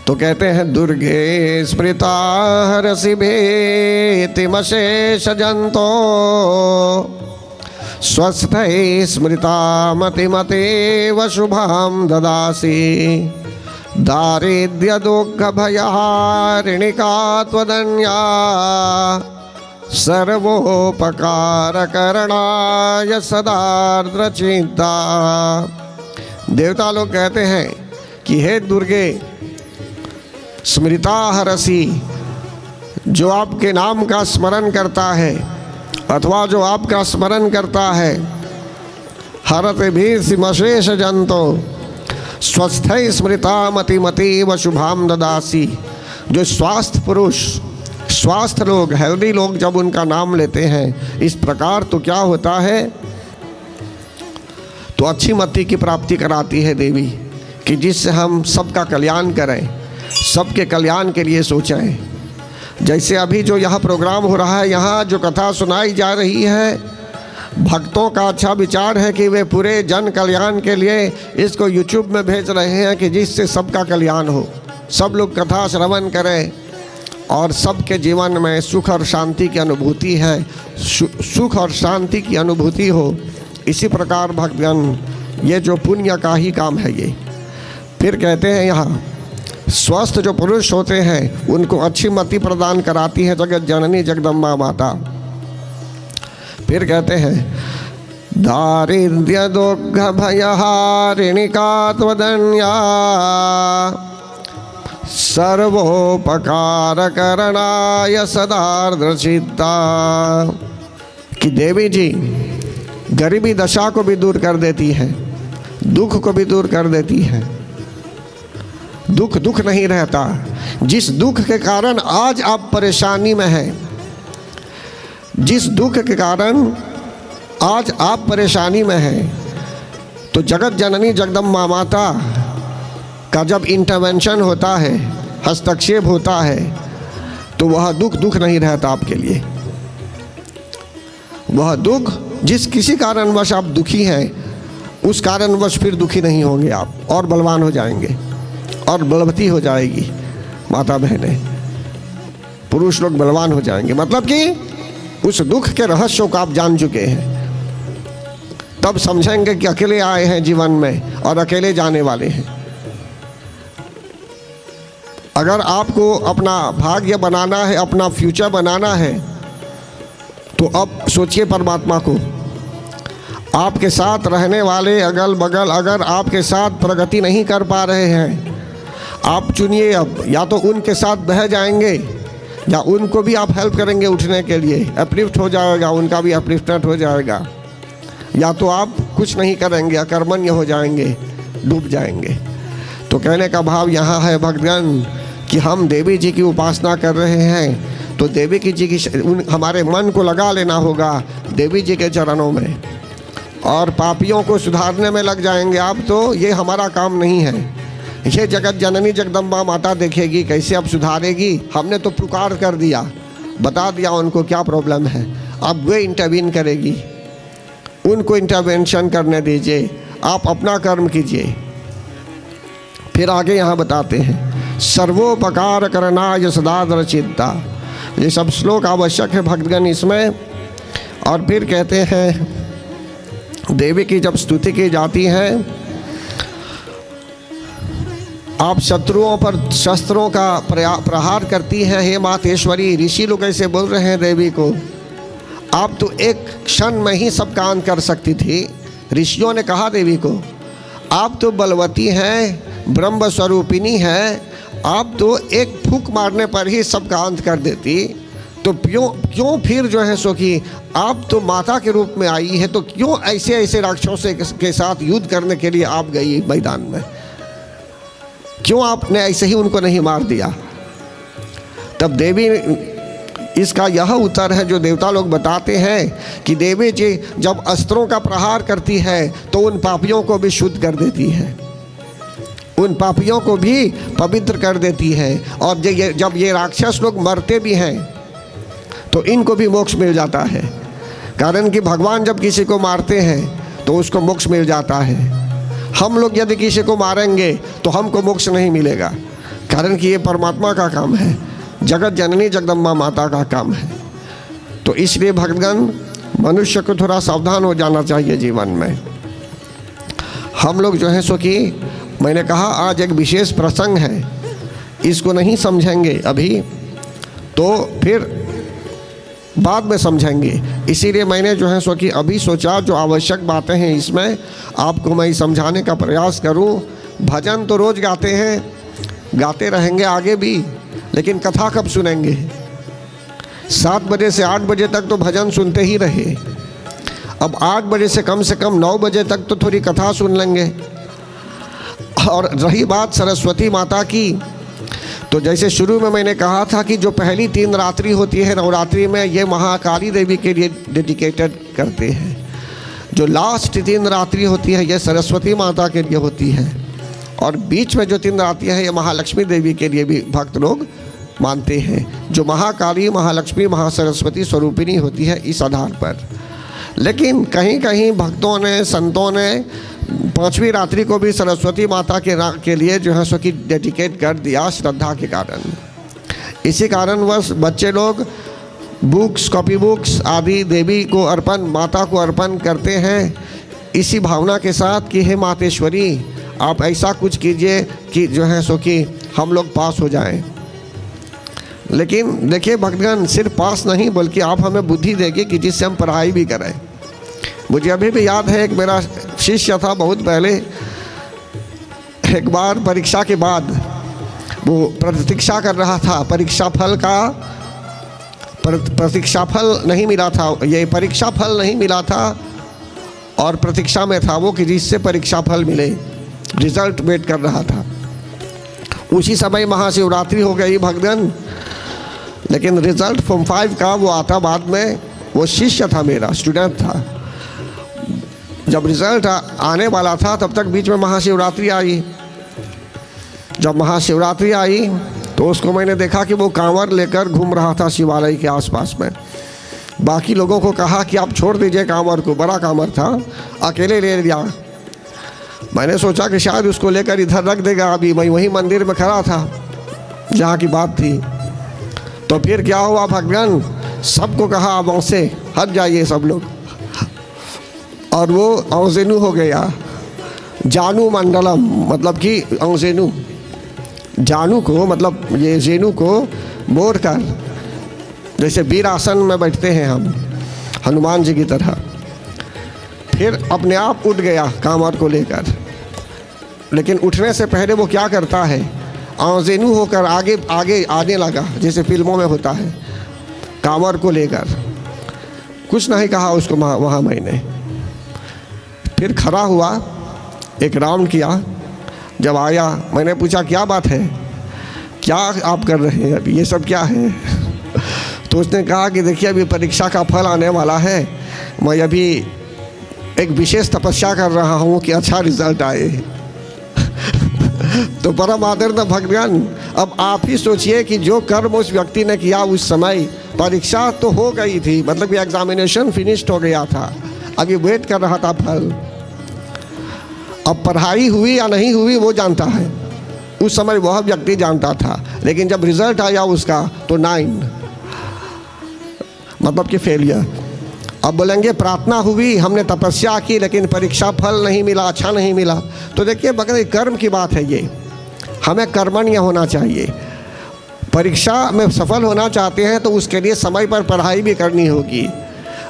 तो कहते हैं दुर्गे स्मृता हर्षि भीति मशेष जंतो स्वस्थै स्मृता मतिमतेव शुभां ददासि दारिद्र्य दुःख भयहारिणिका त्वदन्या सर्वोपकार करणाय सदार्द्रचित्ता। देवता लोग कहते हैं कि हे दुर्गे स्मृता हरसि, जो आपके नाम का स्मरण करता है अथवा जो आपका स्मरण करता है, हरत भी मशेष जंतो स्वस्थै स्मृता मतिमतीव शुभाम ददासी। जो स्वास्थ्य पुरुष, स्वास्थ्य लोग, हेल्दी लोग जब उनका नाम लेते हैं इस प्रकार, तो क्या होता है, तो अच्छी मति की प्राप्ति कराती है देवी, कि जिससे हम सबका कल्याण करें, सबके कल्याण के लिए सोचें। जैसे अभी जो यहाँ प्रोग्राम हो रहा है, यहाँ जो कथा सुनाई जा रही है, भक्तों का अच्छा विचार है कि वे पूरे जन कल्याण के लिए इसको YouTube में भेज रहे हैं कि जिससे सबका कल्याण हो, सब लोग कथा श्रवण करें और सबके जीवन में सुख और शांति की अनुभूति है, सुख और शांति की अनुभूति हो। इसी प्रकार भक्तगण ये जो पुण्य का ही काम है ये। फिर कहते हैं यहाँ स्वस्थ जो पुरुष होते हैं उनको अच्छी मति प्रदान कराती है जगत जननी जगदम्बा माता। फिर कहते हैं दारिद्र्य दुःख भयहारिणिका त्वदन्या सर्वोपकार करणाय सदार्द्रचित्ता। कि देवी जी गरीबी दशा को भी दूर कर देती है, दुख को भी दूर कर देती है। दुख नहीं रहता, जिस दुख के कारण आज आप परेशानी में हैं, जिस दुख के कारण आज आप परेशानी में हैं, तो जगत जननी जगदम्बा माता का जब इंटरवेंशन होता है, हस्तक्षेप होता है, तो वह दुख नहीं रहता आपके लिए। वह दुख जिस किसी कारणवश आप दुखी हैं, उस कारणवश फिर दुखी नहीं होंगे आप, और बलवान हो जाएंगे और बलवती हो जाएगी माता बहनें, पुरुष लोग बलवान हो जाएंगे। मतलब कि उस दुख के रहस्यों को आप जान चुके हैं, तब समझेंगे कि अकेले आए हैं जीवन में और अकेले जाने वाले हैं। अगर आपको अपना भाग्य बनाना है, अपना फ्यूचर बनाना है, तो अब सोचिए परमात्मा को। आपके साथ रहने वाले अगल बगल अगर आपके साथ प्रगति नहीं कर पा रहे हैं, आप चुनिए अब, या तो उनके साथ बह जाएंगे या उनको भी आप हेल्प करेंगे उठने के लिए, अपलिफ्ट हो जाएगा, उनका भी अपलिफ्टेड हो जाएगा, या तो आप कुछ नहीं करेंगे, अकर्मण्य हो जाएंगे, डूब जाएंगे। तो कहने का भाव यहाँ है भक्तगण कि हम देवी जी की उपासना कर रहे हैं, तो देवी जी की हमारे मन को लगा लेना होगा देवी जी के चरणों में, और पापियों को सुधारने में लग जाएंगे आप, तो ये हमारा काम नहीं है। ये जगत जननी जगदम्बा माता देखेगी कैसे अब सुधारेगी। हमने तो पुकार कर दिया, बता दिया उनको क्या प्रॉब्लम है, अब वे इंटरवीन करेगी, उनको इंटरवेंशन करने दीजिए, आप अपना कर्म कीजिए। फिर आगे यहाँ बताते हैं, सर्वोपकार करनाय सदादर चिंता। ये सब श्लोक आवश्यक है भक्तगण इसमें। और फिर कहते हैं, देवी की जब स्तुति की जाती है, आप शत्रुओं पर शस्त्रों का प्रहार करती हैं, हे मातेश्वरी। ऋषि लोग ऐसे बोल रहे हैं देवी को, आप तो एक क्षण में ही सब काम कर सकती थी। ऋषियों ने कहा देवी को, आप तो बलवती हैं, ब्रह्म स्वरूपिणी हैं, आप तो एक फूंक मारने पर ही सब का अंत कर देती। तो क्यों फिर जो है सो कि आप तो माता के रूप में आई है, तो क्यों ऐसे राक्षसों के साथ युद्ध करने के लिए आप गई मैदान में? क्यों आपने ऐसे ही उनको नहीं मार दिया? तब देवी, इसका यह उत्तर है जो देवता लोग बताते हैं कि देवी जी जब अस्त्रों का प्रहार करती है तो उन पापियों को भी शुद्ध कर देती है, उन पापियों को भी पवित्र कर देती है। और जब ये राक्षस लोग मरते भी हैं तो इनको भी मोक्ष मिल जाता है, कारण कि भगवान जब किसी को मारते हैं तो उसको मोक्ष मिल जाता है। हम लोग यदि किसी को मारेंगे तो हमको मोक्ष नहीं मिलेगा, कारण कि ये परमात्मा का काम है, जगत जननी जगदम्बा माता का काम है। तो इसलिए भक्तगण, मनुष्य को थोड़ा सावधान हो जाना चाहिए जीवन में। हम लोग जो है सो कि मैंने कहा आज एक विशेष प्रसंग है, इसको नहीं समझेंगे अभी तो फिर बाद में समझेंगे। इसीलिए मैंने जो है सो कि अभी सोचा जो आवश्यक बातें हैं इसमें आपको मैं समझाने का प्रयास करूं। भजन तो रोज़ गाते हैं, गाते रहेंगे आगे भी, लेकिन कथा कब सुनेंगे? 7 बजे से 8 बजे तक तो भजन सुनते ही रहे। अब 8 बजे से कम 9 बजे तक तो थोड़ी कथा सुन लेंगे। और रही बात सरस्वती माता की, तो जैसे शुरू में मैंने कहा था कि जो पहली 3 रात्रि होती है नवरात्रि में, ये महाकाली देवी के लिए डेडिकेटेड करते हैं। जो लास्ट 3 रात्रि होती है ये सरस्वती माता के लिए होती है, और बीच में जो 3 रात्रि है ये महालक्ष्मी देवी के लिए भी भक्त लोग मानते हैं, जो महाकाली, महालक्ष्मी, महासरस्वती स्वरूपिणी होती है इस आधार पर। लेकिन कहीं कहीं भक्तों ने, संतों ने 5वीं रात्रि को भी सरस्वती माता के लिए जो है सो कि डेडिकेट कर दिया, श्रद्धा के कारण। इसी कारणवश बच्चे लोग बुक्स, कॉपी बुक्स आदि देवी को अर्पण, माता को अर्पण करते हैं, इसी भावना के साथ कि हे मातेश्वरी आप ऐसा कुछ कीजिए कि जो है सो कि हम लोग पास हो जाएं। लेकिन देखिए भक्तगण, सिर्फ पास नहीं बल्कि आप हमें बुद्धि देंगे कि जिससे हम पढ़ाई भी करें। मुझे अभी भी याद है, एक मेरा शिष्य था बहुत पहले, एक बार परीक्षा के बाद वो प्रतीक्षा कर रहा था, परीक्षा फल का प्रतीक्षा फल नहीं मिला था, ये परीक्षा फल नहीं मिला था और प्रतीक्षा में था वो कि जिससे परीक्षा फल मिले, रिजल्ट वेट कर रहा था। उसी समय महाशिवरात्रि हो गई भगवान। लेकिन रिजल्ट फॉर्म 5 का वो आता बाद में। वो शिष्य था, मेरा स्टूडेंट था। जब रिजल्ट आने वाला था तब तक बीच में महाशिवरात्रि आई। जब महाशिवरात्रि आई तो उसको मैंने देखा कि वो कांवर लेकर घूम रहा था शिवालय के आसपास में। बाकी लोगों को कहा कि आप छोड़ दीजिए कांवर को, बड़ा कांवर था, अकेले ले लिया। मैंने सोचा कि शायद उसको लेकर इधर रख देगा। अभी मैं वही मंदिर में खड़ा था जहाँ की बात थी। तो फिर क्या हुआ भगवान, सबको कहा अब वहाँ हट जाइए सब लोग। और वो अंजेनु हो गया, जानू मंडलम, मतलब कि अंजेनु, जानू को मतलब ये जेनु को मोड़ कर, जैसे वीर आसन में बैठते हैं हम हनुमान जी की तरह। फिर अपने आप उठ गया कांवर को लेकर। लेकिन उठने से पहले वो क्या करता है, अंजेनु होकर आगे आगे आने लगा, जैसे फिल्मों में होता है, कांवर को लेकर। कुछ नहीं कहा उसको वहाँ मैंने। फिर खड़ा हुआ, एक राउंड किया। जब आया मैंने पूछा क्या बात है, क्या आप कर रहे हैं अभी, ये सब क्या है? तो उसने कहा कि देखिए अभी परीक्षा का फल आने वाला है, मैं अभी एक विशेष तपस्या कर रहा हूँ कि अच्छा रिजल्ट आए। तो परम आदरणीय भगवान, अब आप ही सोचिए कि जो कर्म उस व्यक्ति ने किया उस समय, परीक्षा तो हो गई थी, मतलब कि एग्जामिनेशन फिनिश्ड हो गया था, अभी वेट कर रहा था फल। अब पढ़ाई हुई या नहीं हुई वो जानता है, उस समय वह व्यक्ति जानता था। लेकिन जब रिजल्ट आया उसका तो 9, मतलब कि फेलियर। अब बोलेंगे प्रार्थना हुई, हमने तपस्या की, लेकिन परीक्षा फल नहीं मिला, अच्छा नहीं मिला। तो देखिए बगैर कर्म की बात है ये, हमें कर्मण्य होना चाहिए। परीक्षा में सफल होना चाहते हैं तो उसके लिए समय पर पढ़ाई भी करनी होगी।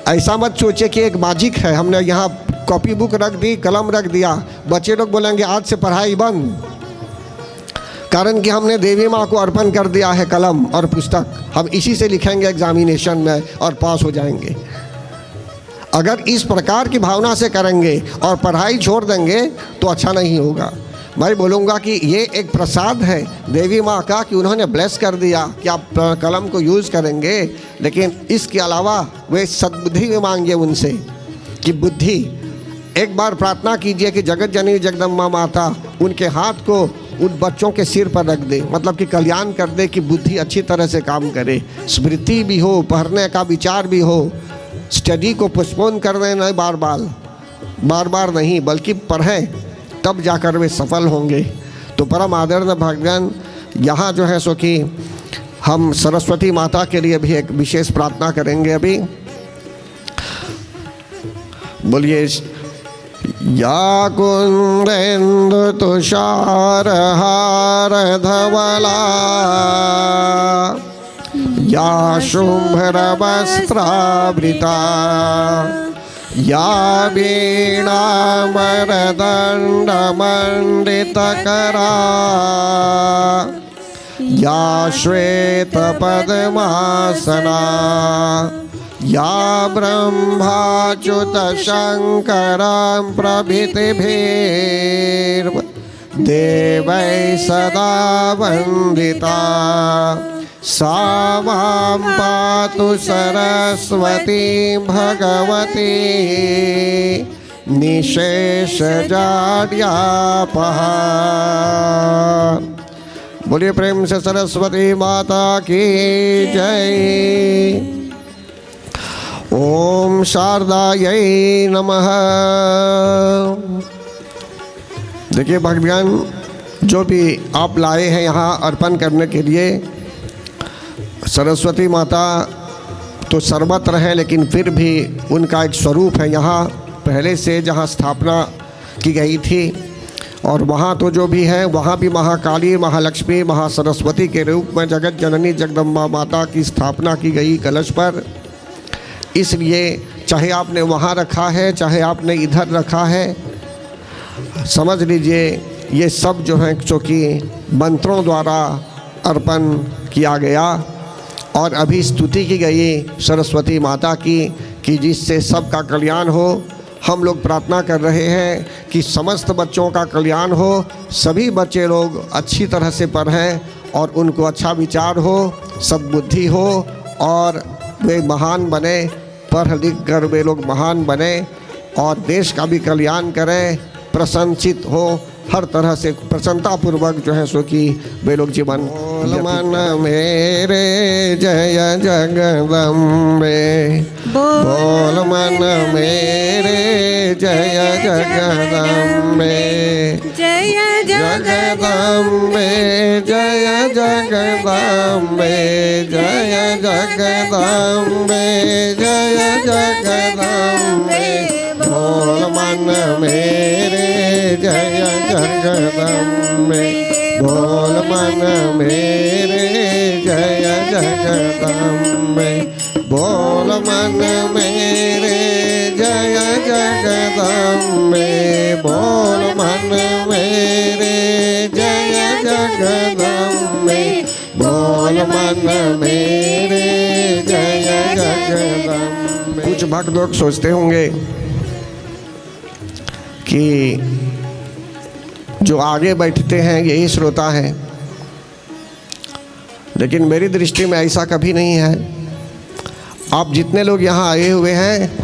ऐसा मत सोचिए कि एक मैजिक है, हमने यहाँ कॉपी बुक रख दी, कलम रख दिया, बच्चे लोग बोलेंगे आज से पढ़ाई बंद, कारण कि हमने देवी माँ को अर्पण कर दिया है कलम और पुस्तक, हम इसी से लिखेंगे एग्जामिनेशन में और पास हो जाएंगे। अगर इस प्रकार की भावना से करेंगे और पढ़ाई छोड़ देंगे तो अच्छा नहीं होगा। मैं बोलूँगा कि ये एक प्रसाद है देवी माँ का कि उन्होंने ब्लेस कर दिया कि आप कलम को यूज़ करेंगे, लेकिन इसके अलावा वे सद्बुद्धि भी मांगिए उनसे कि बुद्धि। एक बार प्रार्थना कीजिए कि जगत जननी जगदम्बा माता उनके हाथ को उन बच्चों के सिर पर रख दे, मतलब कि कल्याण कर दे कि बुद्धि अच्छी तरह से काम करे, स्मृति भी हो, पढ़ने का विचार भी हो, स्टडी को पोस्टपोन कर दें नहीं, बार बार नहीं, बल्कि पढ़ें, तब जाकर वे सफल होंगे। तो परम आदरणीय भगवान, यहाँ जो है सो कि हम सरस्वती माता के लिए भी एक विशेष प्रार्थना करेंगे अभी। बोलिए या कुंदेन्दु तुषार हार धवला, या शुभ्र वस्त्रावृता, या वीणामरदण्ड मंडितकरा, या श्वेत पद्मासना, या ब्रह्माच्युत शङ्करं प्रभृतिभिर्देवैः सदा वन्दिता, सा मां पातु सरस्वती भगवती निशेषजाड्यापहा। बोलिए प्रेम से सरस्वती माता की जय। ओम शारदायै नमः। देखिए भगवान, जो भी आप लाए हैं यहाँ अर्पण करने के लिए, सरस्वती माता तो सर्वत्र हैं, लेकिन फिर भी उनका एक स्वरूप है यहाँ पहले से, जहाँ स्थापना की गई थी। और वहाँ तो जो भी है, वहाँ भी महाकाली, महालक्ष्मी, महासरस्वती के रूप में जगत जननी जगदम्बा माता की स्थापना की गई कलश पर। इसलिए चाहे आपने वहाँ रखा है, चाहे आपने इधर रखा है, समझ लीजिए ये सब जो है चूँकि मंत्रों द्वारा अर्पण किया गया। और अभी स्तुति की गई सरस्वती माता की कि जिससे सबका कल्याण हो, हम लोग प्रार्थना कर रहे हैं कि समस्त बच्चों का कल्याण हो, सभी बच्चे लोग अच्छी तरह से पढ़ें और उनको अच्छा विचार हो, सद्बुद्धि हो और वे महान बने, पढ़ लिख कर वे लोग महान बने और देश का भी कल्याण करें, प्रसन्नचित हो, हर तरह से प्रसन्नतापूर्वक जो है सो कि वे लोग जीवन। मन मेरे जय जगदम्बे, बोल मन मेरे जय जगदम्बे, जय जगदम्बे जय जगदम्बे, जय जगदम्बे जय जगदम्बे, बोल मन मेरे जय जगदम्बे, बोल मन मेरे जय जगदम्बे, बोल मन मेरे जय जगदम्बे, बोल मन मेरे जय जगदम्बे, बोल मन मेरे जय जगदम्बे। कुछ भक्त लोग सोचते होंगे कि जो आगे बैठते हैं यही श्रोता हैं, लेकिन मेरी दृष्टि में ऐसा कभी नहीं है। आप जितने लोग यहाँ आए हुए हैं,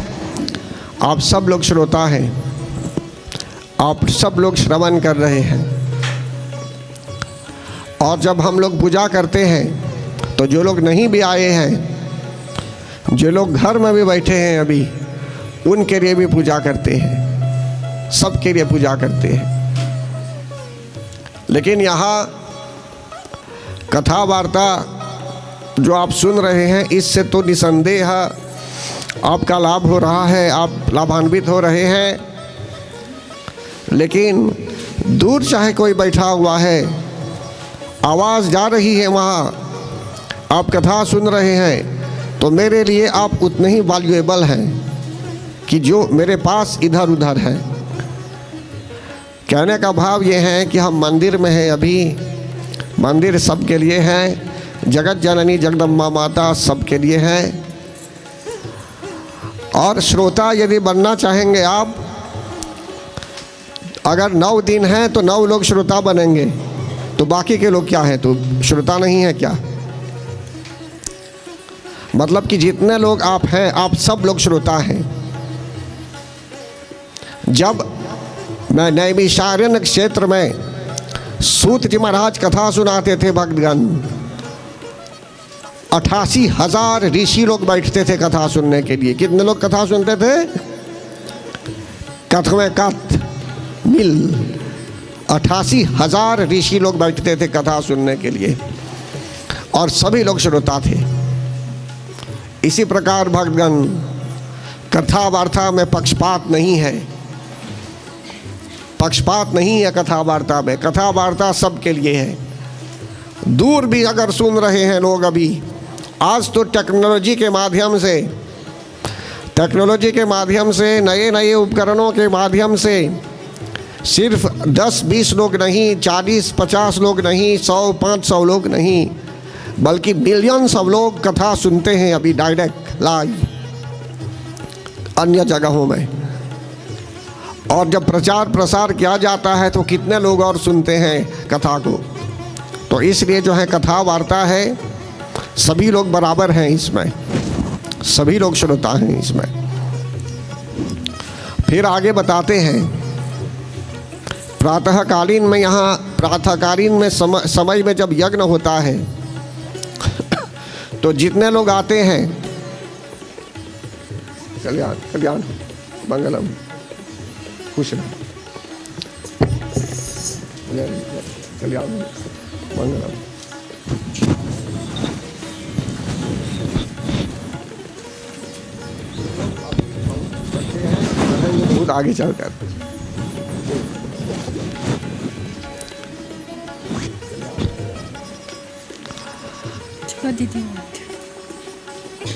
आप सब लोग श्रोता हैं, आप सब लोग श्रवण कर रहे हैं। और जब हम लोग पूजा करते हैं तो जो लोग नहीं भी आए हैं, जो लोग घर में भी बैठे हैं अभी, उनके लिए भी पूजा करते हैं, सबके लिए पूजा करते हैं। लेकिन यहाँ कथा वार्ता जो आप सुन रहे हैं, इससे तो निसंदेह आपका लाभ हो रहा है, आप लाभान्वित हो रहे हैं। लेकिन दूर चाहे कोई बैठा हुआ है, आवाज़ जा रही है वहाँ, आप कथा सुन रहे हैं, तो मेरे लिए आप उतने ही वैल्यूएबल हैं कि जो मेरे पास इधर उधर है। कहने का भाव ये है कि हम मंदिर में हैं अभी, मंदिर सबके लिए है, जगत जननी जगदम्बा माता सबके लिए है। और श्रोता यदि बनना चाहेंगे आप, अगर 9 दिन हैं तो 9 लोग श्रोता बनेंगे, तो बाकी के लोग क्या हैं, तो श्रोता नहीं है क्या? मतलब कि जितने लोग आप हैं, आप सब लोग श्रोता हैं। जब मैं नैमिषारण्य क्षेत्र में सूत जी महाराज कथा सुनाते थे, भक्तगण 88,000 ऋषि लोग बैठते थे कथा सुनने के लिए। कितने लोग कथा सुनते थे? कथ में कथ मिल 88,000 ऋषि लोग बैठते थे कथा सुनने के लिए, और सभी लोग श्रोता थे। इसी प्रकार भक्तगण, कथा वार्ता में पक्षपात नहीं है, पक्षपात नहीं है कथा वार्ता में। कथा वार्ता सबके लिए है। दूर भी अगर सुन रहे हैं लोग अभी, आज तो टेक्नोलॉजी के माध्यम से नए नए उपकरणों के माध्यम से सिर्फ 10-20 लोग नहीं, 40-50 लोग नहीं, 100-500 लोग नहीं, बल्कि मिलियंस ऑफ लोग कथा सुनते हैं अभी डायरेक्ट लाइव अन्य जगहों में। और जब प्रचार प्रसार किया जाता है तो कितने लोग और सुनते हैं कथा को। तो इसलिए जो है कथा वार्ता है, सभी लोग बराबर हैं इसमें, सभी लोग श्रोता हैं इसमें। फिर आगे बताते हैं, प्रातःकालीन में, यहाँ प्रातःकालीन में समय में जब यज्ञ होता है तो जितने लोग आते हैं, कल्याण कल्याण मंगलम, खुश रहो, कल्याण मंगलम। बहुत आगे चलकर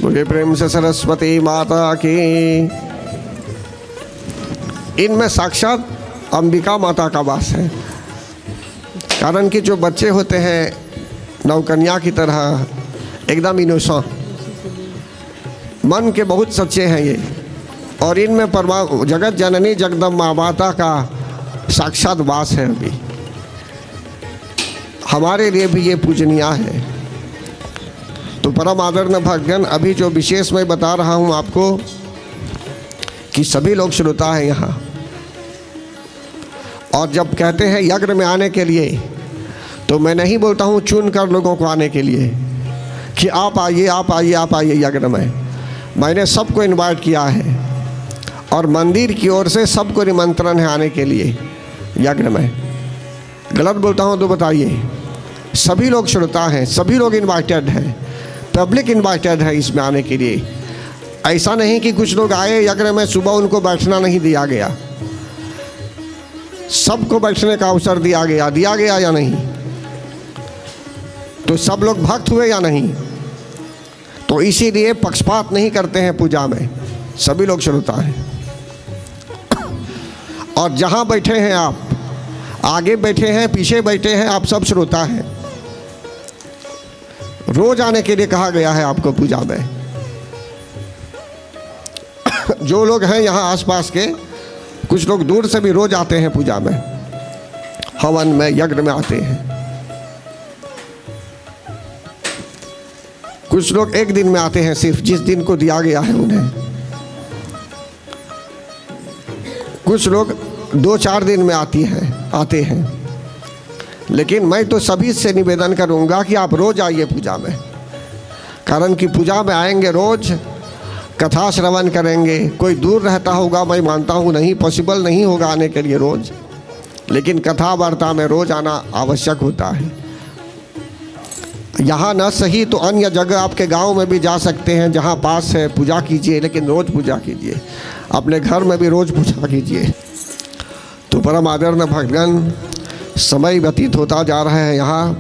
बोले प्रेम से सरस्वती माता की। इनमें साक्षात अंबिका माता का वास है। कारण कि जो बच्चे होते हैं नवकन्या की तरह एकदम इनोसेंट, मन के बहुत सच्चे हैं ये, और इनमें जगत जननी जगदम्बा माता का साक्षात वास है। अभी हमारे लिए भी ये पूजनीय है। तो परम आदरणीय भक्तगण, अभी जो विशेष मैं बता रहा हूँ आपको कि सभी लोग श्रोता हैं यहाँ, और जब कहते हैं यज्ञ में आने के लिए, तो मैं नहीं बोलता हूँ चुन कर लोगों को आने के लिए कि आप आइए आप आइए आप आइए यज्ञ में। मैंने सबको इनवाइट किया है और मंदिर की ओर से सबको निमंत्रण है आने के लिए यज्ञ में। गलत बोलता हूँ तो बताइए। सभी लोग श्रोता हैं, सभी लोग इनवाइटेड हैं, पब्लिक इनवाइटेड है इसमें आने के लिए। ऐसा नहीं कि कुछ लोग आए यज्ञ में, सुबह उनको बैठना नहीं दिया गया। सबको बैठने का अवसर दिया गया या नहीं? तो सब लोग भक्त हुए या नहीं? तो इसीलिए पक्षपात नहीं करते हैं पूजा में, सभी लोग श्रोता हैं। और जहां बैठे हैं आप, आगे बैठे हैं पीछे बैठे हैं, आप सब श्रोता हैं। रोज आने के लिए कहा गया है आपको पूजा में। जो लोग हैं यहाँ आसपास के, कुछ लोग दूर से भी रोज आते हैं पूजा में, हवन में, यज्ञ में आते हैं। कुछ लोग एक दिन में आते हैं, सिर्फ जिस दिन को दिया गया है उन्हें। कुछ लोग 2-4 दिन में आते हैं। लेकिन मैं तो सभी से निवेदन करूंगा कि आप रोज आइए पूजा में। कारण कि पूजा में आएंगे रोज, कथा श्रवण करेंगे। कोई दूर रहता होगा, मैं मानता हूँ नहीं, पॉसिबल नहीं होगा आने के लिए रोज, लेकिन कथा वार्ता में रोज आना आवश्यक होता है। यहाँ न सही तो अन्य जगह आपके गांव में भी जा सकते हैं, जहाँ पास है, पूजा कीजिए, लेकिन रोज़ पूजा कीजिए। अपने घर में भी रोज़ पूजा कीजिए। तो परम आदरणीय भक्तगण, समय व्यतीत होता जा रहा है। यहाँ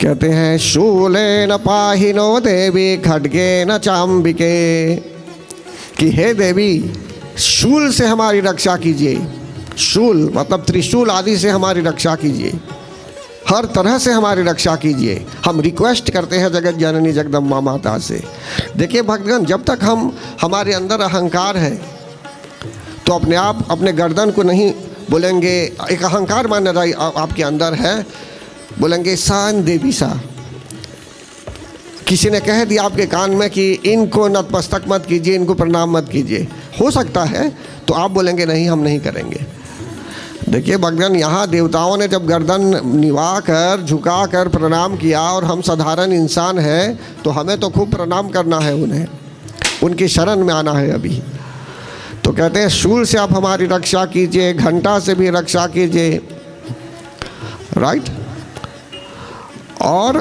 कहते हैं शूले न पाहिनो देवी खड्गे न चाम्बिके, कि हे देवी शूल से हमारी रक्षा कीजिए। शूल मतलब त्रिशूल आदि से हमारी रक्षा कीजिए, हर तरह से हमारी रक्षा कीजिए। हम रिक्वेस्ट करते हैं जगत जननी जगदम्बा माता से। देखिए भक्तगण, जब तक हमारे अंदर अहंकार है तो अपने आप अपने गर्दन को नहीं बोलेंगे। एक अहंकार मान्य राय आपके अंदर है, बोलेंगे सान देवी सा। किसी ने कह दिया आपके कान में कि इनको नतमस्तक मत कीजिए, इनको प्रणाम मत कीजिए, हो सकता है तो आप बोलेंगे नहीं, हम नहीं करेंगे। देखिए भक्तगण, यहाँ देवताओं ने जब गर्दन निवा कर झुका कर प्रणाम किया, और हम साधारण इंसान हैं तो हमें तो खूब प्रणाम करना है उन्हें, उनकी शरण में आना है अभी। तो कहते हैं शूल से आप हमारी रक्षा कीजिए, घंटा से भी रक्षा कीजिए, राइट। और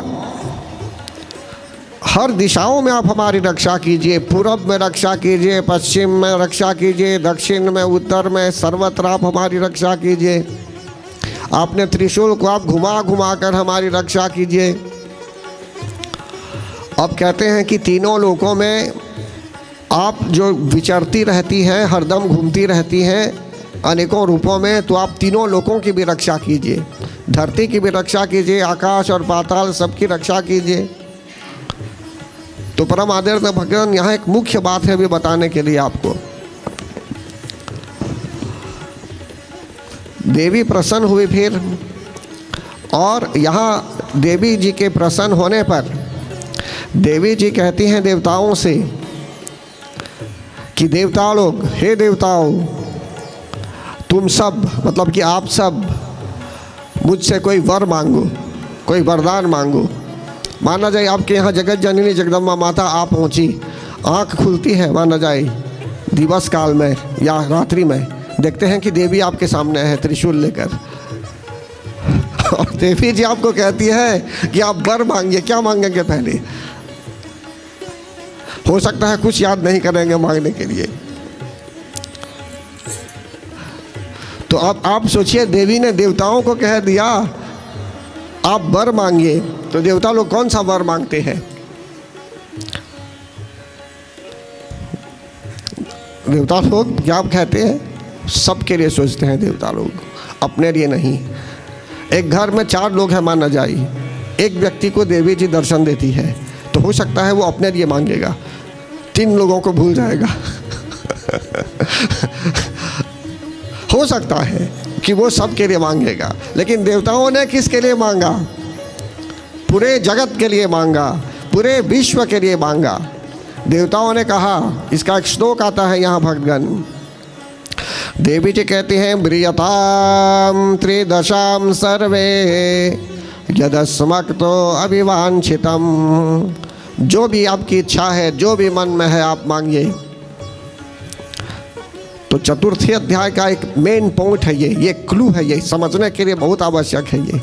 हर दिशाओं में आप हमारी रक्षा कीजिए। पूर्व में रक्षा कीजिए, पश्चिम में रक्षा कीजिए, दक्षिण में, उत्तर में, सर्वत्र आप हमारी रक्षा कीजिए। आपने त्रिशूल को आप घुमा घुमा कर हमारी रक्षा कीजिए। अब कहते हैं कि तीनों लोकों में आप जो विचरती रहती हैं, हरदम घूमती रहती हैं अनेकों रूपों में, तो आप तीनों लोकों की भी रक्षा कीजिए। धरती की भी रक्षा कीजिए, आकाश और पाताल सबकी रक्षा कीजिए। तो परम आदरणीय भगवान, यहाँ एक मुख्य बात है अभी बताने के लिए आपको। देवी प्रसन्न हुई फिर, और यहाँ देवी जी के प्रसन्न होने पर देवी जी कहती हैं देवताओं से कि देवता लोग, हे देवताओं, तुम सब मतलब कि आप सब मुझसे कोई वर मांगो, कोई वरदान मांगो। माना जाए आपके यहाँ जगत जननी जगदम्बा माता आप पहुँची, आँख खुलती है, माना जाए दिवस काल में या रात्रि में, देखते हैं कि देवी आपके सामने है त्रिशूल लेकर, और देवी जी आपको कहती है कि आप वर मांगिए। क्या मांगेंगे पहले? हो सकता है कुछ याद नहीं करेंगे मांगने के लिए। तो अब आप सोचिए, देवी ने देवताओं को कह दिया आप वर मांगिए, तो देवता लोग कौन सा वर मांगते हैं? देवता लोग क्या कहते हैं? सबके लिए सोचते हैं देवता लोग, अपने लिए नहीं। एक घर में 4 लोग हैं माना जाए, एक व्यक्ति को देवी जी दर्शन देती है, तो हो सकता है वो अपने लिए मांगेगा, 3 लोगों को भूल जाएगा। हो सकता है कि वो सबके लिए मांगेगा, लेकिन देवताओं ने किसके लिए मांगा? पूरे जगत के लिए मांगा, पूरे विश्व के लिए मांगा। देवताओं ने कहा, इसका एक श्लोक आता है यहाँ भक्तगण, देवी जी कहती हैं, ब्रियताम त्रिदशाम सर्वे यदस्मक्तो अभिवांछितम। जो भी आपकी इच्छा है, जो भी मन में है, आप मांगिए। तो चतुर्थी अध्याय का एक मेन पॉइंट है ये क्लू है, ये समझने के लिए बहुत आवश्यक है ये,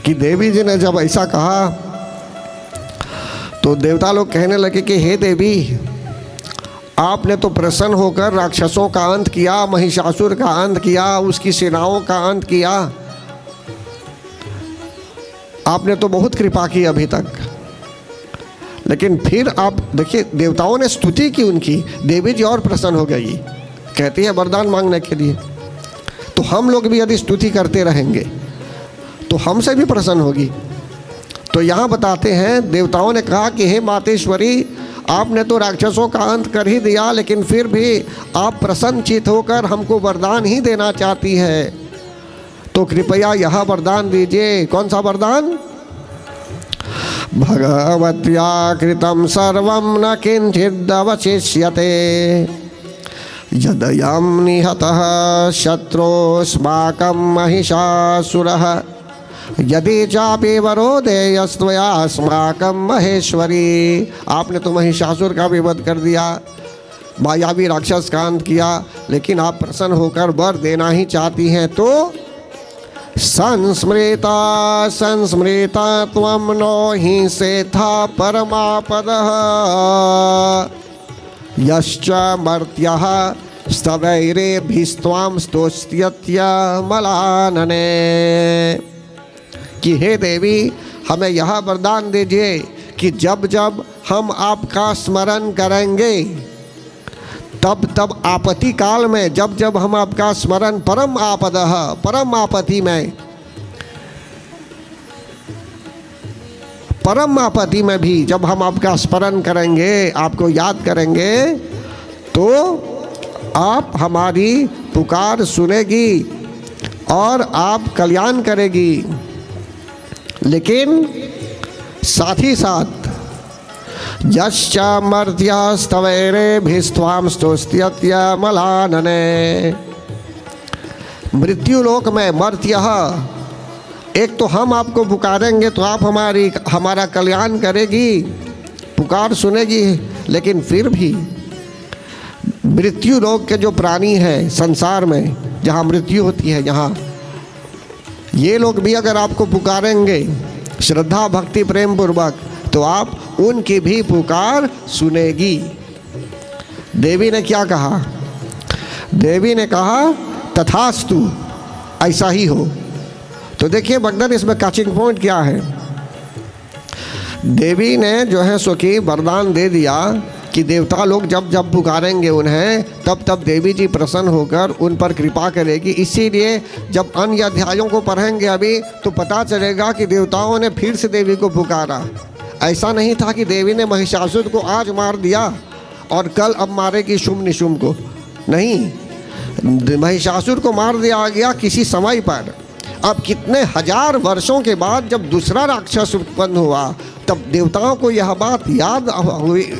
कि देवी जी ने जब ऐसा कहा तो देवता लोग कहने लगे कि हे देवी, आपने तो प्रसन्न होकर राक्षसों का अंत किया, महिषासुर का अंत किया, उसकी सेनाओं का अंत किया, आपने तो बहुत कृपा की अभी तक। लेकिन फिर आप देखिए, देवताओं ने स्तुति की उनकी, देवी जी और प्रसन्न हो गई, कहती है वरदान मांगने के लिए। तो हम लोग भी यदि स्तुति करते रहेंगे तो हमसे भी प्रसन्न होगी। तो यहाँ बताते हैं, देवताओं ने कहा कि हे मातेश्वरी, आपने तो राक्षसों का अंत कर ही दिया, लेकिन फिर भी आप प्रसन्नचित होकर हमको वरदान ही देना चाहती है, तो कृपया यह वरदान दीजिए। कौन सा वरदान? भगवत्या कृतं सर्वं न किंचिदवशिष्यते यदयं निहतः शत्रुस्माकं महिषासुरः यदि चापि वरोदेयस्त्वया अस्माकं महेश्वरी। आपने तो महिषासुर का भी वध कर दिया, मायावी राक्षस का अंत किया, लेकिन आप प्रसन्न होकर वर देना ही चाहती हैं। तो संस्मृता संस्मृता त्वं नो हि सेथा परमापदः यश्च मर्त्यः स्तवैरेभिस्त्वां स्तोष्यत्यमलानने। कि हे देवी, हमें यह वरदान दीजिए कि जब जब हम आपका स्मरण करेंगे, तब तब आपत्ति काल में, जब जब हम आपका स्मरण, परम आपदः, परम आपत्ति में, परम आपत्ति में भी जब हम आपका स्मरण करेंगे, आपको याद करेंगे, तो आप हमारी पुकार सुनेगी और आप कल्याण करेगी। लेकिन साथ ही साथ यश्च मर्त्यस्तवैरेभिस्त्वां स्तोष्यत्यमलानने। मृत्यु लोक में मर्त्यः, एक तो हम आपको पुकारेंगे तो आप हमारा कल्याण करेगी, पुकार सुनेगी, लेकिन फिर भी मृत्यु लोक के जो प्राणी हैं संसार में, जहाँ मृत्यु होती है, यहाँ ये लोग भी अगर आपको पुकारेंगे श्रद्धा भक्ति प्रेम पूर्वक, तो आप उनकी भी पुकार सुनेगी। देवी ने क्या कहा? देवी ने कहा तथास्तु, ऐसा ही हो। तो देखिए भक्तन, इसमें कैचिंग पॉइंट क्या है? देवी ने जो है सो कि वरदान दे दिया कि देवता लोग जब जब पुकारेंगे उन्हें, तब तब देवी जी प्रसन्न होकर उन पर कृपा करेगी। इसीलिए जब अन्य अध्यायों को पढ़ेंगे अभी, तो पता चलेगा कि देवताओं ने फिर से देवी को पुकारा। ऐसा नहीं था कि देवी ने महिषासुर को आज मार दिया और कल अब मारेगी शुंभ निशुंभ को, नहीं, महिषासुर को मार दिया गया किसी समय पर। अब कितने हजार वर्षों के बाद जब दूसरा राक्षस उत्पन्न हुआ, तब देवताओं को यह बात याद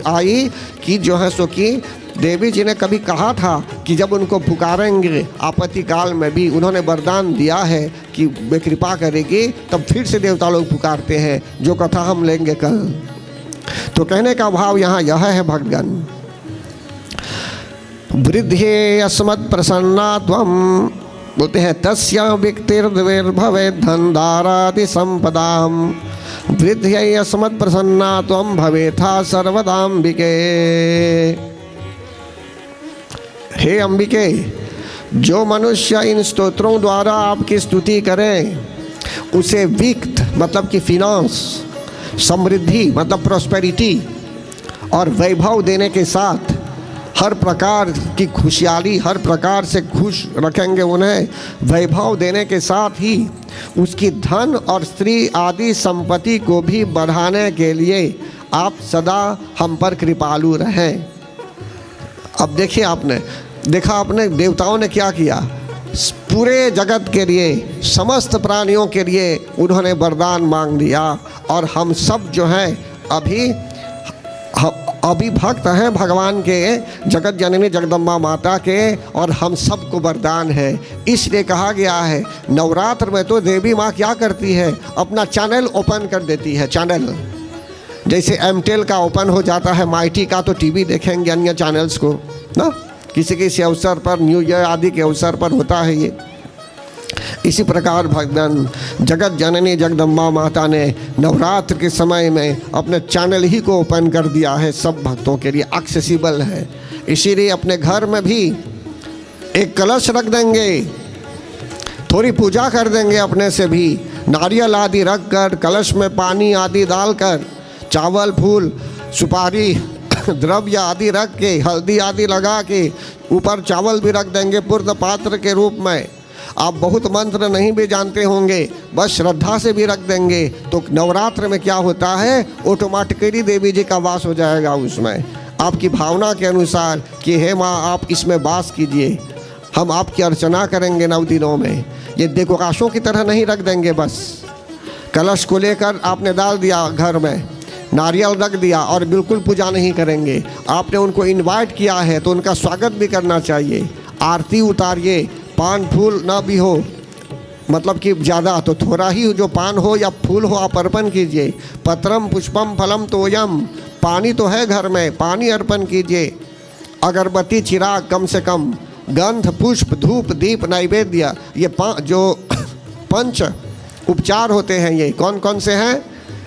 आई कि जो है सो कि देवी जी ने कभी कहा था कि जब उनको पुकारेंगे आपत्ति काल में भी, उन्होंने वरदान दिया है कि वे कृपा करेगी, तब फिर से देवता लोग पुकारते हैं, जो कथा हम लेंगे कल। तो कहने का भाव यहाँ यह है भक्तगण, वृद्धे अस्मत् प्रसन्ना त्वं, बोलते हैं तस्य विक्तिर्द्विर्भवेत् धनधारादि संपदाम, वृद्ध्यै अस्मत् प्रसन्ना त्वं भवेथा सर्वदाम्बिके। हे अंबिके, जो मनुष्य इन स्तोत्रों द्वारा आपकी स्तुति करें, उसे विक्त मतलब कि फिनांस, समृद्धि मतलब प्रॉस्पेरिटी और वैभव देने के साथ हर प्रकार की खुशहाली, हर प्रकार से खुश रखेंगे उन्हें। वैभव देने के साथ ही उसकी धन और स्त्री आदि संपत्ति को भी बढ़ाने के लिए आप सदा हम पर कृपालु रहें। अब देखिए, आपने देखा, आपने देवताओं ने क्या किया, पूरे जगत के लिए, समस्त प्राणियों के लिए उन्होंने वरदान मांग लिया। और हम सब जो हैं अभी भक्त हैं भगवान के, जगत जननी जगदम्बा माता के, और हम सबको वरदान है। इसलिए कहा गया है नवरात्र में तो देवी माँ क्या करती है, अपना चैनल ओपन कर देती है। चैनल जैसे एमटेल का ओपन हो जाता है, माइटी का तो टीवी देखेंगे अन्य चैनल्स को ना, किसी किसी अवसर पर, न्यू ईयर आदि के अवसर पर होता है ये। इसी प्रकार भगवान जगत जननी जगदम्बा माता ने नवरात्र के समय में अपने चैनल ही को ओपन कर दिया है, सब भक्तों के लिए एक्सेसिबल है। इसीलिए अपने घर में भी एक कलश रख देंगे, थोड़ी पूजा कर देंगे अपने से भी, नारियल आदि रख कर, कलश में पानी आदि डालकर, चावल फूल सुपारी द्रव्य आदि रख के, हल्दी आदि लगा के, ऊपर चावल भी रख देंगे पूर्ण पात्र के रूप में। आप बहुत मंत्र नहीं भी जानते होंगे, बस श्रद्धा से भी रख देंगे, तो नवरात्र में क्या होता है, ऑटोमेटिकली देवी जी का वास हो जाएगा उसमें, आपकी भावना के अनुसार कि हे माँ आप इसमें वास कीजिए, हम आपकी अर्चना करेंगे 9 दिनों में। ये डेकोरेशनों की तरह नहीं रख देंगे, बस कलश को लेकर आपने डाल दिया घर में, नारियल रख दिया और बिल्कुल पूजा नहीं करेंगे। आपने उनको इनवाइट किया है तो उनका स्वागत भी करना चाहिए, आरती उतारिए, पान फूल ना भी हो, मतलब कि ज़्यादा तो थोड़ा ही जो पान हो या फूल हो आप अर्पण कीजिए। पत्रम पुष्पम फलम तोयम, पानी तो है घर में, पानी अर्पण कीजिए। अगरबत्ती चिराग कम से कम, गंध पुष्प धूप दीप नैवेद्य, ये जो 5 उपचार होते हैं, ये कौन कौन से हैं,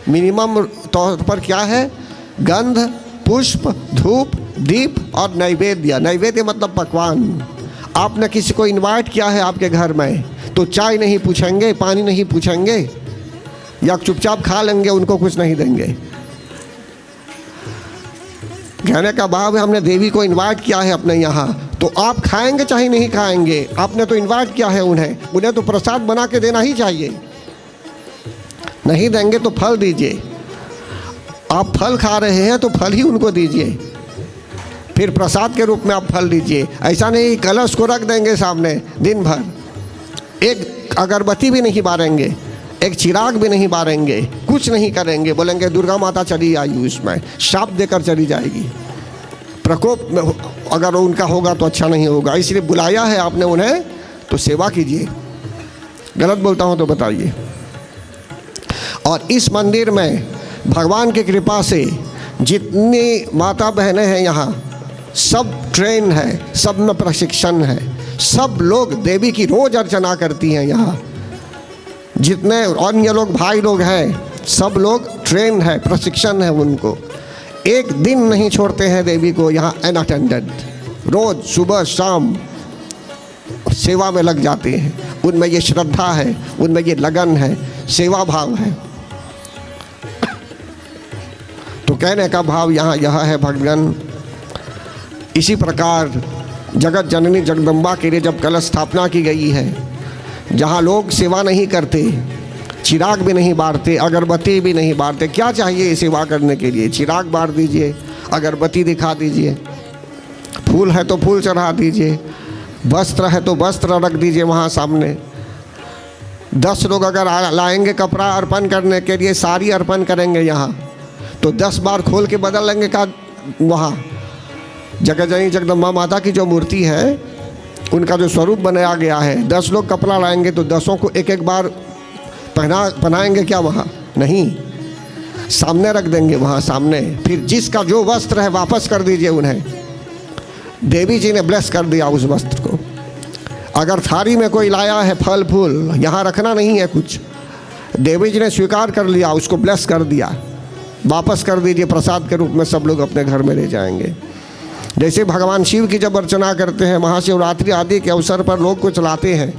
मिनिमम तौर पर क्या है, गंध पुष्प धूप दीप और नैवेद्य। नैवेद्य मतलब पकवान। आपने किसी को इनवाइट किया है आपके घर में तो चाय नहीं पूछेंगे, पानी नहीं पूछेंगे, या चुपचाप खा लेंगे, उनको कुछ नहीं देंगे। कहने का भाव है हमने देवी को इनवाइट किया है अपने यहाँ, तो आप खाएंगे चाहे नहीं खाएंगे, आपने तो इनवाइट किया है उन्हें तो प्रसाद बना के देना ही चाहिए। नहीं देंगे तो फल दीजिए, आप फल खा रहे हैं तो फल ही उनको दीजिए, फिर प्रसाद के रूप में आप फल दीजिए। ऐसा नहीं कलश को रख देंगे सामने दिन भर, एक अगरबत्ती भी नहीं बारेंगे, एक चिराग भी नहीं बारेंगे, कुछ नहीं करेंगे, बोलेंगे दुर्गा माता चली आई, उसमें शाप देकर चली जाएगी। प्रकोप में अगर उनका होगा तो अच्छा नहीं होगा, इसलिए बुलाया है आपने उन्हें तो सेवा कीजिए। गलत बोलता हूँ तो बताइए। और इस मंदिर में भगवान की कृपा से जितनी माता बहनें हैं यहाँ सब ट्रेन है, सब में प्रशिक्षण है, सब लोग देवी की रोज अर्चना करती हैं। यहाँ जितने अन्य लोग भाई लोग हैं सब लोग ट्रेन है, प्रशिक्षण है उनको, एक दिन नहीं छोड़ते हैं देवी को यहाँ अनअटेंडेड, रोज सुबह शाम सेवा में लग जाते हैं। उनमें ये श्रद्धा है, उनमें ये लगन है, सेवा भाव है। तो कहने का भाव यहाँ यह है भगवान, इसी प्रकार जगत जननी जगदम्बा के लिए जब कलश स्थापना की गई है, जहाँ लोग सेवा नहीं करते, चिराग भी नहीं बारते, अगरबत्ती भी नहीं बारते, क्या चाहिए सेवा करने के लिए, चिराग बार दीजिए, अगरबत्ती दिखा दीजिए, फूल है तो फूल चढ़ा दीजिए, वस्त्र है तो वस्त्र रख दीजिए वहाँ सामने। 10 लोग अगर लाएंगे कपड़ा अर्पण करने के लिए, साड़ी अर्पण करेंगे यहाँ, तो 10 बार खोल के बदल लेंगे का वहाँ जगत जननी जगदम्बा माता की जो मूर्ति है उनका जो स्वरूप बनाया गया है, 10 लोग कपड़ा लाएंगे तो 10 को एक एक बार पहनाएंगे क्या वहाँ, नहीं, सामने रख देंगे वहाँ सामने। फिर जिसका जो वस्त्र है वापस कर दीजिए उन्हें, देवी जी ने ब्लेस कर दिया उस वस्त्र को। अगर थाली में कोई लाया है फल फूल, यहाँ रखना नहीं है कुछ, देवी जी ने स्वीकार कर लिया, उसको ब्लेस कर दिया, वापस कर दीजिए प्रसाद के रूप में, सब लोग अपने घर में ले जाएंगे। जैसे भगवान शिव की जब अर्चना करते हैं, महाशिवरात्रि आदि के अवसर पर लोग कुछ लाते हैं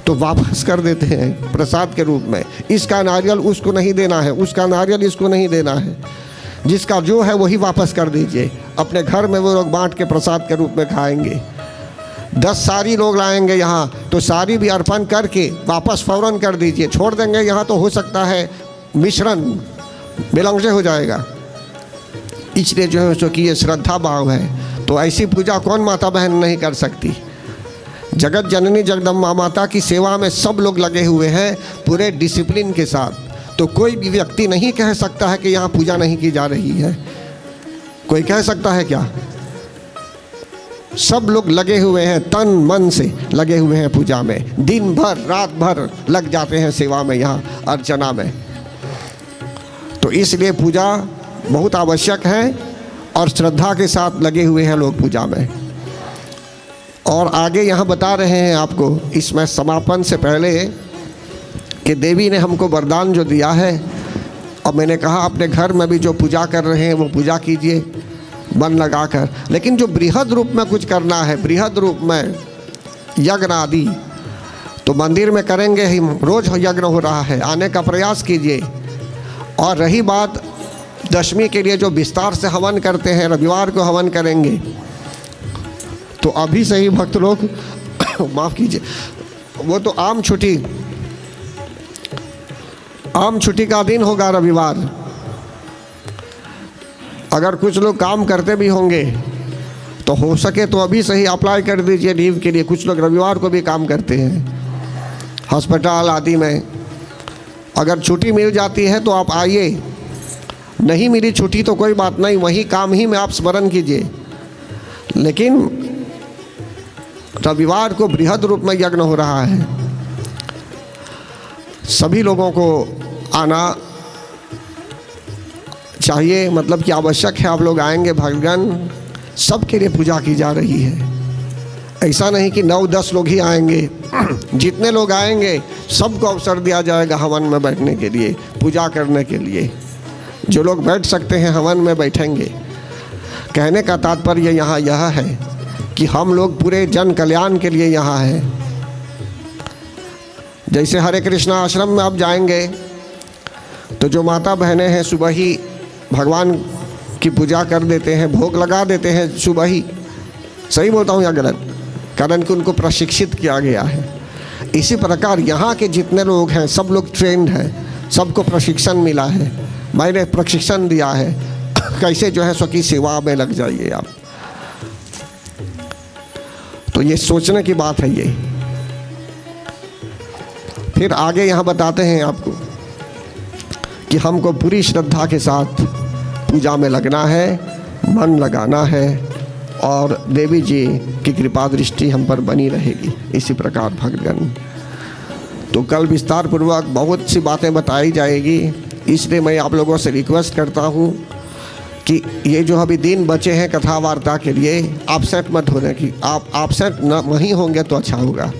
तो वापस कर देते हैं प्रसाद के रूप में। इसका नारियल उसको नहीं देना है, उसका नारियल इसको नहीं देना है, जिसका जो है वही वापस कर दीजिए। अपने घर में वो लोग बांट के प्रसाद के रूप में खाएंगे। 10 साड़ी लोग लाएंगे यहाँ तो साड़ी भी अर्पण करके वापस फौरन कर दीजिए, छोड़ देंगे यहाँ तो हो सकता है मिश्रण बेलंग से हो जाएगा। इसलिए जो है सो कि ये श्रद्धा भाव है। तो ऐसी पूजा कौन माता बहन नहीं कर सकती। जगत जननी जगदम्बा माता की सेवा में सब लोग लगे हुए हैं पूरे डिसिप्लिन के साथ। तो कोई भी व्यक्ति नहीं कह सकता है कि यहाँ पूजा नहीं की जा रही है। कोई कह सकता है क्या? सब लोग लगे हुए हैं, तन मन से लगे हुए हैं पूजा में। दिन भर रात भर लग जाते हैं सेवा में, यहाँ अर्चना में। तो इसलिए पूजा बहुत आवश्यक है और श्रद्धा के साथ लगे हुए हैं लोग पूजा में। और आगे यहाँ बता रहे हैं आपको इसमें समापन से पहले कि देवी ने हमको वरदान जो दिया है, और मैंने कहा अपने घर में भी जो पूजा कर रहे हैं वो पूजा कीजिए मन लगाकर। लेकिन जो बृहद रूप में कुछ करना है, बृहद रूप में यज्ञ आदि, तो मंदिर में करेंगे ही। रोज यज्ञ हो रहा है, आने का प्रयास कीजिए। और रही बात दशमी के लिए जो विस्तार से हवन करते हैं, रविवार को हवन करेंगे, तो अभी से ही भक्त लोग माफ़ कीजिए, वो तो आम छुट्टी का दिन होगा रविवार। अगर कुछ लोग काम करते भी होंगे तो हो सके तो अभी से ही अप्लाई कर दीजिए लीव के लिए। कुछ लोग रविवार को भी काम करते हैं हॉस्पिटल आदि में। अगर छुट्टी मिल जाती है तो आप आइए, नहीं मिली छुट्टी तो कोई बात नहीं, वही काम ही में आप स्मरण कीजिए। लेकिन रविवार को बृहद रूप में यज्ञ हो रहा है, सभी लोगों को आना चाहिए, मतलब कि आवश्यक है। आप लोग आएंगे, भगवान सबके लिए पूजा की जा रही है। ऐसा नहीं कि 9-10 लोग ही आएंगे, जितने लोग आएंगे सबको अवसर दिया जाएगा हवन में बैठने के लिए, पूजा करने के लिए। जो लोग बैठ सकते हैं हवन में बैठेंगे। कहने का तात्पर्य यहाँ यह है कि हम लोग पूरे जन कल्याण के लिए यहाँ हैं। जैसे हरे कृष्णा आश्रम में आप जाएंगे तो जो माता बहनें हैं सुबह ही भगवान की पूजा कर देते हैं, भोग लगा देते हैं सुबह ही। सही बोलता हूँ या गलत? कारण कि उनको प्रशिक्षित किया गया है। इसी प्रकार यहाँ के जितने लोग हैं सब लोग ट्रेंड हैं, सबको प्रशिक्षण मिला है, मैंने प्रशिक्षण दिया है कैसे जो है सो की सेवा में लग जाइए आप। तो ये सोचने की बात है ये। फिर आगे यहाँ बताते हैं आपको कि हमको पूरी श्रद्धा के साथ पूजा में लगना है, मन लगाना है, और देवी जी की कृपा दृष्टि हम पर बनी रहेगी। इसी प्रकार भक्तगण, तो कल विस्तार पूर्वक बहुत सी बातें बताई जाएगी। इसलिए मैं आप लोगों से रिक्वेस्ट करता हूँ कि ये जो अभी दिन बचे हैं कथा वार्ता के लिए, एब्सेंट मत होने की। आप एब्सेंट नहीं होंगे तो अच्छा होगा।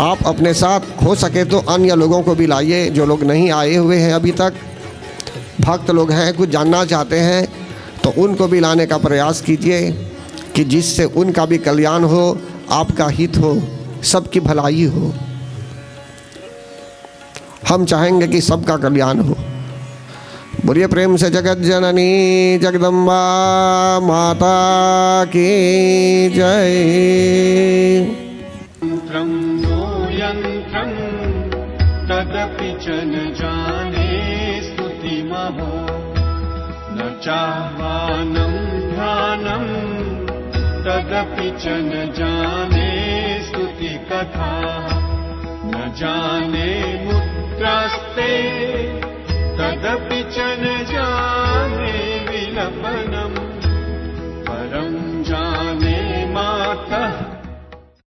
आप अपने साथ हो सके तो अन्य लोगों को भी लाइए, जो लोग नहीं आए हुए हैं अभी तक, भक्त लोग हैं, कुछ जानना चाहते हैं, तो उनको भी लाने का प्रयास कीजिए कि जिससे उनका भी कल्याण हो, आपका हित हो, सबकी भलाई हो। हम चाहेंगे कि सबका कल्याण हो। बोलिए प्रेम से जगत जननी जगदम्बा माता की जय। यन्त्रं नो यन्त्रं तदपि च न जाने स्तुतिमहो, न चाह्वानं ध्यानं तदपि च न जाने स्तुतिकथा, न जाने मुद्रास्ते तदपि च न जाने विलपनम्।